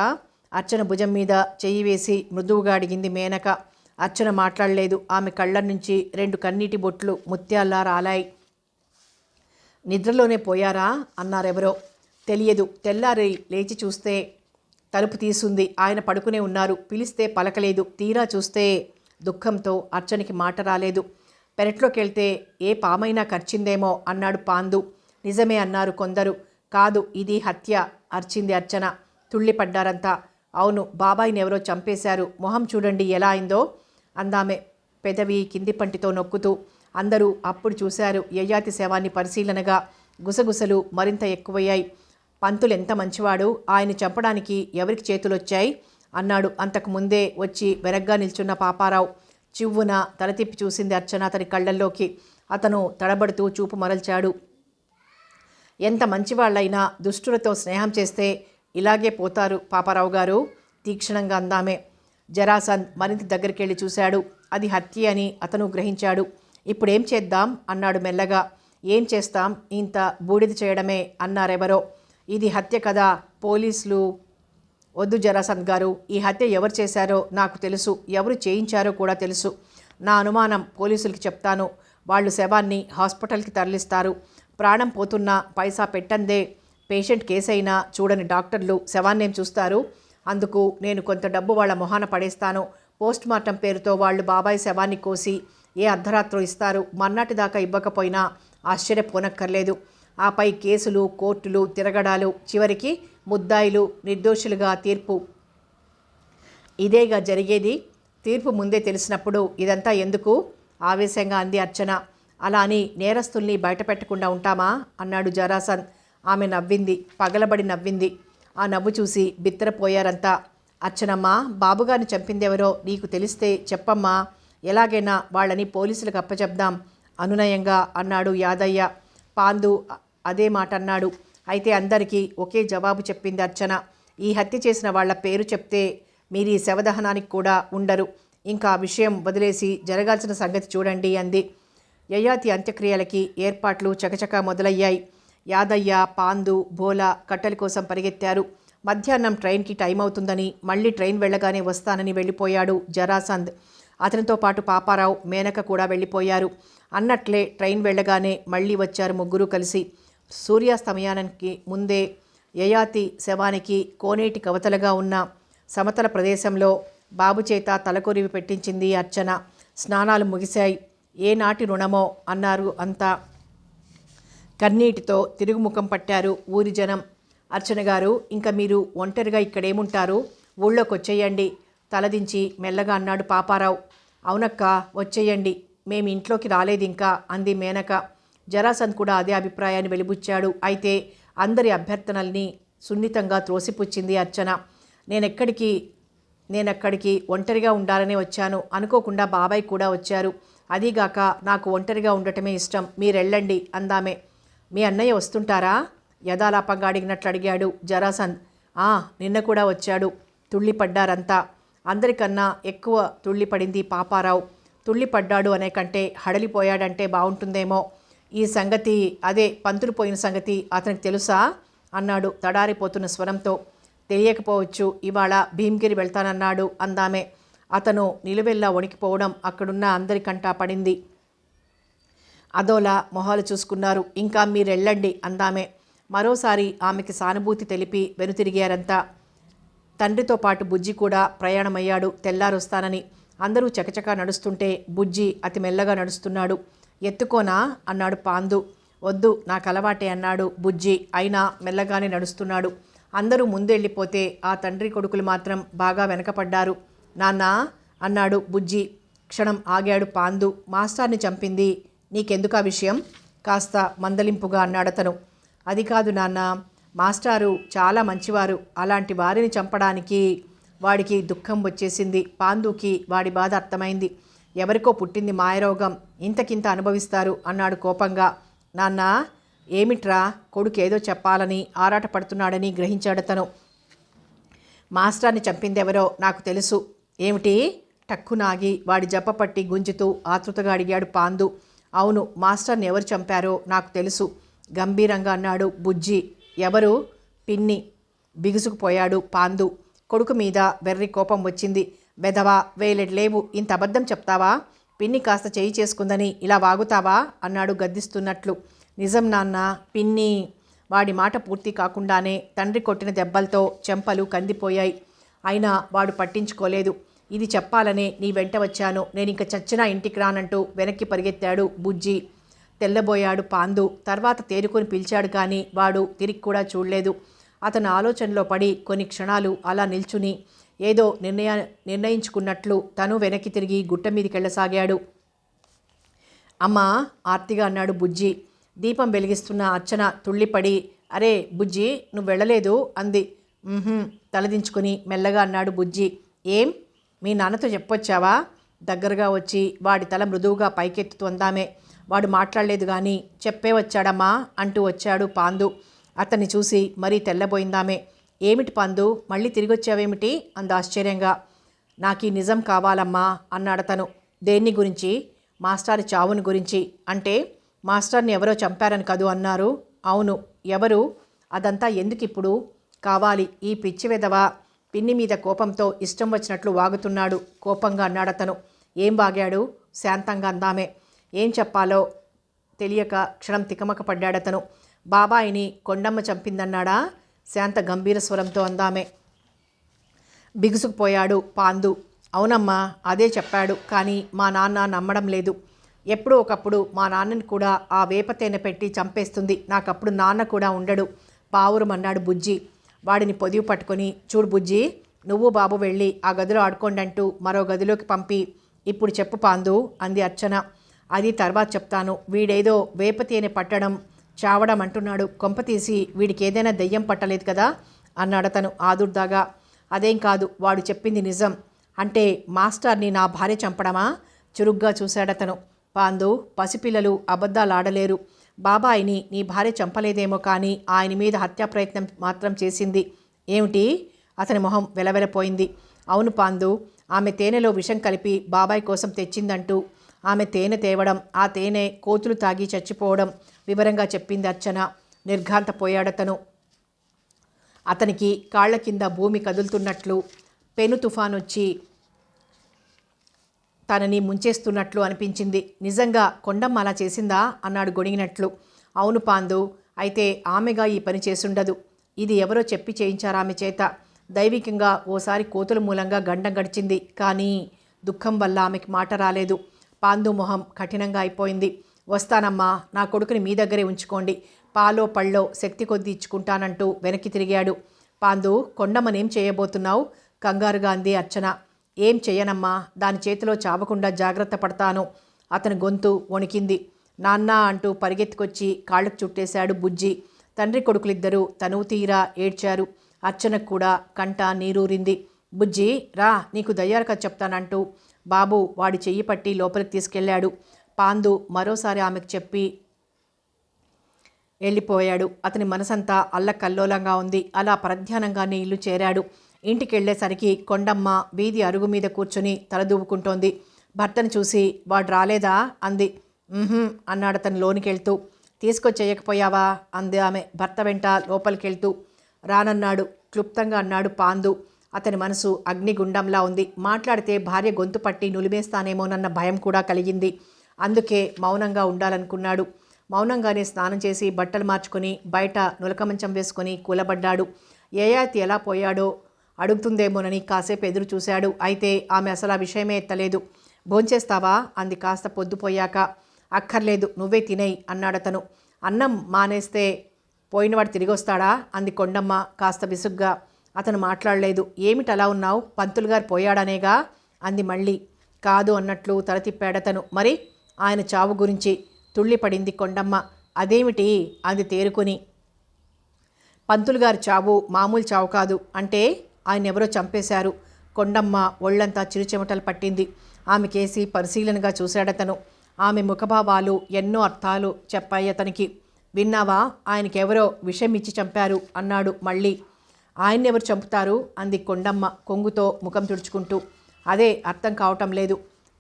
అర్చన భుజం మీద చెయ్యి వేసి మృదువుగా అడిగింది మేనక. అర్చన మాట్లాడలేదు. ఆమె కళ్ళ నుంచి 2 కన్నీటి బొట్లు ముత్యాల్లా రాలాయి. నిద్రలోనే పోయారా అన్నారెవరో. తెలియదు. తెల్లారి లేచి చూస్తే తలుపు తీసుంది. ఆయన పడుకునే ఉన్నారు. పిలిస్తే పలకలేదు. తీరా చూస్తే దుఃఖంతో అర్చనకి మాట రాలేదు. పెరట్లోకి వెళ్తే ఏ పామైనా కరిచిందేమో అన్నాడు పాండు. నిజమే అన్నారు కొందరు. కాదు, ఇది హత్య అర్చింది అర్చన. తుళ్ళిపడ్డారంతా. అవును, బాబాయిని ఎవరో చంపేశారు. మొహం చూడండి ఎలా అయిందో అందామె పెదవి కింది పంటితో నొక్కుతూ. అందరూ అప్పుడు చూశారు యయాతి శవాన్ని పరిశీలనగా. గుసగుసలు మరింత ఎక్కువయ్యాయి. పంతులు ఎంత మంచివాడు, ఆయన చంపడానికి ఎవరికి చేతులొచ్చాయి అన్నాడు. అంతకుముందే వచ్చి వెనగ్గా నిల్చున్న పాపారావు చివ్వున తల తిప్పి చూసింది అర్చన అతని కళ్ళల్లోకి. అతను తడబడుతూ చూపు మరల్చాడు. ఎంత మంచివాళ్ళైనా దుష్టులతో స్నేహం చేస్తే ఇలాగే పోతారు పాపారావు గారు, తీక్షణంగా అందామే. జరాసంద్ మరింత దగ్గరికి వెళ్ళి చూశాడు. అది హత్య అని అతను గ్రహించాడు. ఇప్పుడేం చేద్దాం అన్నాడు మెల్లగా. ఏం చేస్తాం, ఇంత బూడిద చేయడమే అన్నారెవరో. ఇది హత్య కదా, పోలీసులు. వద్దు జరాసంద్ గారు, ఈ హత్య ఎవరు చేశారో నాకు తెలుసు, ఎవరు చేయించారో కూడా తెలుసు. నా అనుమానం పోలీసులకి చెప్తాను. వాళ్ళు శవాన్ని హాస్పిటల్కి తరలిస్తారు. ప్రాణం పోతున్నా పైసా పెట్టందే పేషెంట్ కేసైనా చూడని డాక్టర్లు శవాన్నేం చూస్తారు. అందుకు నేను కొంత డబ్బు వాళ్ళ మొహాన పడేస్తాను. పోస్ట్ మార్టం పేరుతో వాళ్ళు బాబాయ్ శవాన్ని కోసి ఏ అర్ధరాత్రో ఇస్తారు. మన్నాటి దాకా ఇవ్వకపోయినా ఆశ్చర్యపోనక్కర్లేదు. ఆపై కేసులు, కోర్టులు తిరగడాలు, చివరికి ముద్దాయిలు నిర్దోషులుగా తీర్పు. ఇదేగా జరిగేది. తీర్పు ముందే తెలిసినప్పుడు ఇదంతా ఎందుకు, ఆవేశంగా అంది అర్చన. అలా అని నేరస్తుల్ని బయటపెట్టకుండా ఉంటామా అన్నాడు జరాసంద్. ఆమె నవ్వింది, పగలబడి నవ్వింది. ఆ నవ్వు చూసి బిత్తరపోయారంతా. అర్చనమ్మ, బాబుగారిని చంపిందెవరో నీకు తెలిస్తే చెప్పమ్మా, ఎలాగైనా వాళ్ళని పోలీసులకు అప్పచెప్దాం అనునయంగా అన్నాడు యాదయ్య. పాండు అదే మాట అన్నాడు. అయితే అందరికీ ఒకే జవాబు చెప్పింది అర్చన. ఈ హత్య చేసిన వాళ్ల పేరు చెప్తే మీరు ఈ శవదహనానికి కూడా ఉండరు. ఇంకా ఆ విషయం వదిలేసి జరగాల్సిన సంగతి చూడండి అంది. యయాతి అంత్యక్రియలకి ఏర్పాట్లు చకచకా మొదలయ్యాయి. యాదయ్య, పాండు, భోలా కట్టెల కోసం పరిగెత్తారు. మధ్యాహ్నం ట్రైన్కి టైం అవుతుందని, మళ్ళీ ట్రైన్ వెళ్ళగానే వస్తానని వెళ్ళిపోయాడు జరాసంద్. అతనితో పాటు పాపారావు, మేనక కూడా వెళ్ళిపోయారు. అన్నట్లే ట్రైన్ వెళ్ళగానే మళ్ళీ వచ్చారు ముగ్గురు కలిసి. సూర్యాస్తమయానికి ముందే యయాతి శవానికి కోనేటి కవతలగా ఉన్న సమతల ప్రదేశంలో బాబు చేత తలకొరివి పెట్టించింది అర్చన. స్నానాలు ముగిశాయి. ఏనాటి రుణమో అన్నారు అంతా. కన్నీటితో తిరుగుముఖం పట్టారు ఊరి జనం. అర్చన గారు, ఇంకా మీరు ఒంటరిగా ఇక్కడేముంటారు, ఊళ్ళోకి వచ్చేయండి తలదించి మెల్లగా అన్నాడు పాపారావు. అవునక్క, వచ్చేయండి, మేము ఇంట్లోకి రాలేదు ఇంకా అంది మేనక. జరాసంద్ కూడా అదే అభిప్రాయాన్ని వెలిబుచ్చాడు. అయితే అందరి అభ్యర్థనల్ని సున్నితంగా త్రోసిపుచ్చింది అర్చన. నేనెక్కడికి ఒంటరిగా ఉండాలనే వచ్చాను. అనుకోకుండా బాబాయ్ కూడా వచ్చారు. అదీగాక నాకు ఒంటరిగా ఉండటమే ఇష్టం. మీరెళ్ళండి అందామే. మీ అన్నయ్య వస్తుంటారా యథాలాపంగా అడిగినట్లు అడిగాడు జరాసంద్. నిన్న కూడా వచ్చాడు. తుళ్ళిపడ్డారంతా. అందరికన్నా ఎక్కువ తుళ్ళిపడింది పాపారావు. తుళ్ళిపడ్డాడు అనే కంటే హడలిపోయాడంటే బాగుంటుందేమో. ఈ సంగతి, అదే పంతులు పోయిన సంగతి అతనికి తెలుసా అన్నాడు తడారిపోతున్న స్వరంతో. తెలియకపోవచ్చు, ఇవాళ భీమ్గిరి వెళ్తానన్నాడు అందామే. అతను నిలువెల్లా వణికిపోవడం అక్కడున్న అందరికంటా పడింది. అదోలా మొహాలు చూసుకున్నారు. ఇంకా మీరెళ్ళండి అందామే. మరోసారి ఆమెకి సానుభూతి తెలిపి వెనుతిరిగారంతా. తండ్రితో పాటు బుజ్జి కూడా ప్రయాణమయ్యాడు తెల్లారొస్తానని. అందరూ చకచకా నడుస్తుంటే బుజ్జి అతి మెల్లగా నడుస్తున్నాడు. ఎత్తుకోనా అన్నాడు పాండు. వద్దు, నాకు అలవాటే అన్నాడు బుజ్జి. అయినా మెల్లగానే నడుస్తున్నాడు. అందరూ ముందెళ్ళిపోతే ఆ తండ్రి కొడుకులు మాత్రం బాగా వెనకపడ్డారు. నాన్నా అన్నాడు బుజ్జి. క్షణం ఆగాడు పాండు. మాస్టర్ని చంపింది నీకెందుకు ఆ విషయం కాస్త మందలింపుగా అన్నాడతను. అది కాదు నాన్న, మాస్టారు చాలా మంచివారు. అలాంటి వారిని చంపడానికి వాడికి దుఃఖం వచ్చేసింది. పాండుకి వాడి బాధ అర్థమైంది. ఎవరికో పుట్టింది మాయరోగం, ఇంతకింత అనుభవిస్తారు అన్నాడు కోపంగా. నాన్న, ఏమిట్రా, కొడుకు ఏదో చెప్పాలని ఆరాటపడుతున్నాడని గ్రహించాడతను. మాస్టర్ని చంపిందెవరో నాకు తెలుసు. ఏమిటి? టక్కునాగి వాడి జప్పపట్టి గుంజుతూ ఆతృతగా అడిగాడు పాండు. అవును, మాస్టర్ని ఎవరు చంపారో నాకు తెలుసు గంభీరంగా అన్నాడు బుజ్జి. ఎవరు? పిన్ని. బిగుసుకుపోయాడు పాండు. కొడుకు మీద వెర్రి కోపం వచ్చింది. బెదవా, వేలెడ్లేవు, ఇంత అబద్ధం చెప్తావా? పిన్ని కాస్త చేయి చేసుకుందని ఇలా వాగుతావా అన్నాడు గద్దిస్తున్నట్లు. నిజం నాన్న, పిన్ని. వాడి మాట పూర్తి కాకుండానే తండ్రి కొట్టిన దెబ్బలతో చెంపలు కందిపోయాయి. అయినా వాడు పట్టించుకోలేదు. ఇది చెప్పాలనే నీ వెంట వచ్చాను, నేనింక చచ్చినా ఇంటికి రానంటూ వెనక్కి పరిగెత్తాడు బుజ్జి. తెల్లబోయాడు పాండు. తర్వాత తేరుకొని పిలిచాడు కానీ వాడు తిరిగి కూడా చూడలేదు. అతను ఆలోచనలో పడి కొన్ని క్షణాలు అలా నిల్చుని ఏదో నిర్ణయించుకున్నట్లు తను వెనక్కి తిరిగి గుట్ట మీదికెళ్ళసాగాడు. అమ్మా, ఆర్తిగా అన్నాడు బుజ్జి. దీపం వెలిగిస్తున్న అర్చన తుళ్ళిపడి అరే బుజ్జి, నువ్వు వెళ్ళలేదు అంది. తలదించుకుని మెల్లగా అన్నాడు బుజ్జి. ఏం, మీ నాన్నతో చెప్పొచ్చావా? దగ్గరగా వచ్చి వాడి తల మృదువుగా పైకెత్తుతూ అందామే. వాడు మాట్లాడలేదు కానీ చెప్పే వచ్చాడమ్మా అంటూ వచ్చాడు పాండు. అతన్ని చూసి మరీ తెల్లబోయిందామే. ఏమిటి పాండు, మళ్ళీ తిరిగొచ్చావేమిటి అంది ఆశ్చర్యంగా. నాకు ఈ నిజం కావాలమ్మా అన్నాడతను. దేన్ని గురించి? మాస్టారి చావుని గురించి. అంటే మాస్టర్ని ఎవరో చంపారని కదూ అన్నారు? అవును. ఎవరు? అదంతా ఎందుకిప్పుడు కావాలి? ఈ పిచ్చి వెధవ పిన్ని మీద కోపంతో ఇష్టం వచ్చినట్లు వాగుతున్నాడు కోపంగా అన్నాడతను. ఏం వాగాడు? శాంతంగా అందామే. ఏం చెప్పాలో తెలియక క్షణం తికమక పడ్డాడతను. బాబాయిని కొండమ్మ చంపిందన్నాడా? శాంత గంభీర స్వరంతో అందామే. బిగుసుకుపోయాడు పాండు. అవునమ్మా, అదే చెప్పాడు. కానీ మా నాన్న నమ్మడం లేదు. ఎప్పుడో ఒకప్పుడు మా నాన్నని కూడా ఆ వేపతేనె పెట్టి చంపేస్తుంది. నాకప్పుడు నాన్న కూడా ఉండడు పావురమన్నాడు బుజ్జి. వాడిని పొదివి పట్టుకొని, చూడు బుజ్జి, నువ్వు బాబు వెళ్ళి ఆ గదిలో ఆడుకోండి అంటూ మరో గదిలోకి పంపి, ఇప్పుడు చెప్పు పాండు అంది అర్చన. అది తర్వాత చెప్తాను. వీడేదో వేపతేనె పట్టడం చావడం అంటున్నాడు. కొంపతీసి వీడికి ఏదైనా దెయ్యం పట్టలేదు కదా అన్నాడతను ఆదుర్దాగా. అదేం కాదు, వాడు చెప్పింది నిజం. అంటే మాస్టర్ని నా భార్య చంపడమా? చురుగ్గా చూశాడతను. పాండు, పసిపిల్లలు అబద్ధాలు ఆడలేరు. బాబాయిని నీ భార్య చంపలేదేమో కానీ ఆయన మీద హత్యా ప్రయత్నం మాత్రం చేసింది. ఏమిటి? అతని మొహం వెలవెలపోయింది. అవును పాండు, ఆమె తేనెలో విషం కలిపి బాబాయ్ కోసం తెచ్చిందంటూ ఆమె తేనె తేవడం, ఆ తేనె కోతులు తాగి చచ్చిపోవడం వివరంగా చెప్పింది అర్చన. నిర్ఘాంతపోయాడతను. అతనికి కాళ్ల కింద భూమి కదులుతున్నట్లు, పెను తుఫానొచ్చి తనని ముంచేస్తున్నట్లు అనిపించింది. నిజంగా కొండమ్మ అలా చేసిందా అన్నాడు గొణిగినట్లు. అవును పాండు, అయితే ఆమెగా ఈ పని చేసుండదు. ఇది ఎవరో చెప్పి చేయించారు ఆమె చేత. దైవికంగా ఓసారి కోతుల మూలంగా గండం గడిచింది. కానీ దుఃఖం వల్ల ఆమెకి మాట రాలేదు. పాండు మొహం కఠినంగా అయిపోయింది. వస్తానమ్మా, నా కొడుకుని మీ దగ్గరే ఉంచుకోండి. పాలో పళ్ళో శక్తి కొద్దీ ఇచ్చుకుంటానంటూ వెనక్కి తిరిగాడు. పాండు, కొండమ్మనేం చేయబోతున్నావు కంగారుగా అంది అర్చన. ఏం చెయ్యనమ్మా, దాని చేతిలో చావకుండా జాగ్రత్త పడతాను. అతని గొంతు వణికింది. నాన్న అంటూ పరిగెత్తుకొచ్చి కాళ్ళకు చుట్టేశాడు బుజ్జి. తండ్రి కొడుకులిద్దరూ తనువు తీరా ఏడ్చారు. అర్చనకు కూడా కంట నీరూరింది. బుజ్జి రా, నీకు దయ్యాల కథ చెప్తానంటూ బాబు వాడి చెయ్యి పట్టి లోపలికి తీసుకెళ్లాడు. పాండు మరోసారి ఆమెకు చెప్పి వెళ్ళిపోయాడు. అతని మనసంతా అల్లకల్లోలంగా ఉంది. అలా పరధ్యానంగానే ఇల్లు చేరాడు. ఇంటికెళ్లేసరికి కొండమ్మ వీధి అరుగు మీద కూర్చుని తలదూవుకుంటోంది. భర్తను చూసి, వాడు రాలేదా అంది. అన్నాడతను లోనికెళ్తూ. తీసుకొచ్చేయకపోయావా అంది ఆమె భర్త వెంట లోపలికెళ్తూ. రానన్నాడు క్లుప్తంగా అన్నాడు పాండు. అతని మనసు అగ్నిగుండంలా ఉంది. మాట్లాడితే భార్య గొంతు పట్టి నులిమేస్తానేమోనన్న భయం కూడా కలిగింది. అందుకే మౌనంగా ఉండాలనుకున్నాడు. మౌనంగానే స్నానం చేసి బట్టలు మార్చుకొని బయట నులకమంచం వేసుకొని కూలబడ్డాడు. యయాతి ఎలా పోయాడో అడుగుతుందేమోనని కాసేపు ఎదురు చూశాడు. అయితే ఆమె అసలు ఆ విషయమే ఎత్తలేదు. భోంచేస్తావా అంది కాస్త పొద్దుపోయాక. అక్కర్లేదు, నువ్వే తినేయి అన్నాడతను. అన్నం మానేస్తే పోయినవాడు తిరిగొస్తాడా అంది కొండమ్మ కాస్త విసుగ్గా. అతను మాట్లాడలేదు. ఏమిటి అలా ఉన్నావు? పంతులు గారు పోయాడనేగా అంది మళ్ళీ. కాదు అన్నట్లు తల తిప్పాడతను. మరి ఆయన చావు గురించి తుళ్ళిపడింది కొండమ్మ. అదేమిటి అంది తేరుకొని. పంతులు గారి చావు మామూలు చావు కాదు. అంటే ఆయన ఎవరో చంపేశారు. కొండమ్మ ఒళ్ళంతా చిరుచెమటలు పట్టింది. ఆమె కేసి పరిశీలనగా చూశాడతను. ఆమె ముఖభావాలు ఎన్నో అర్థాలు చెప్పాయి అతనికి. విన్నావా, ఆయనకెవరో విషం ఇచ్చి చంపారు అన్నాడు మళ్ళీ. ఆయన్నెవరు చంపుతారు అంది కొండమ్మ కొంగుతో ముఖం తుడుచుకుంటూ. అదే అర్థం కావటం లేదు.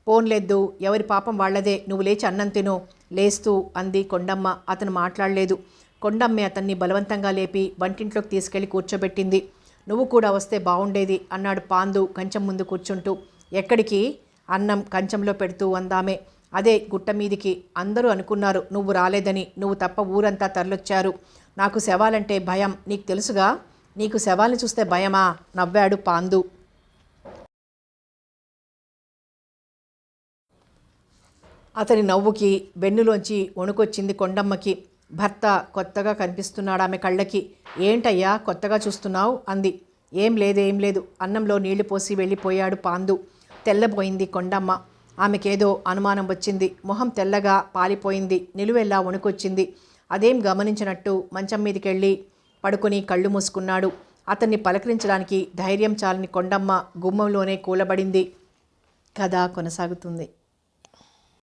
పోన్లేద్దు, ఎవరి పాపం వాళ్లదే. నువ్వు లేచి అన్నం తిను లేస్తూ అంది కొండమ్మ. అతను మాట్లాడలేదు. కొండమ్మే అతన్ని బలవంతంగా లేపి వంటింట్లోకి తీసుకెళ్లి కూర్చోబెట్టింది. నువ్వు కూడా వస్తే బాగుండేది అన్నాడు పాండు కంచం ముందు కూర్చుంటూ. ఎక్కడికి? అన్నం కంచంలో పెడుతూ అందామే. అదే గుట్ట మీదికి. అందరూ అనుకున్నారు నువ్వు రాలేదని. నువ్వు తప్ప ఊరంతా తరలొచ్చారు. నాకు శవాలంటే భయం, నీకు తెలుసుగా. నీకు శవాల్ని చూస్తే భయమా నవ్వాడు పాండు. అతని నవ్వుకి వెన్నులోంచి వణుకొచ్చింది కొండమ్మకి. భర్త కొత్తగా కనిపిస్తున్నాడు ఆమె కళ్ళకి. ఏంటయ్యా కొత్తగా చూస్తున్నావు అంది. ఏం లేదు అన్నంలో నీళ్లు పోసి వెళ్ళిపోయాడు పాండు. తెల్లబోయింది కొండమ్మ. ఆమెకేదో అనుమానం వచ్చింది. మొహం తెల్లగా పాలిపోయింది. నిలువెల్లా వణుకొచ్చింది. అదేం గమనించినట్టు మంచం మీదకెళ్ళి పడుకొని కళ్ళు మూసుకున్నాడు. అతన్ని పలకరించడానికి ధైర్యం చాలని కొండమ్మ గుమ్మంలోనే కూలబడింది. కథ కొనసాగుతుంది.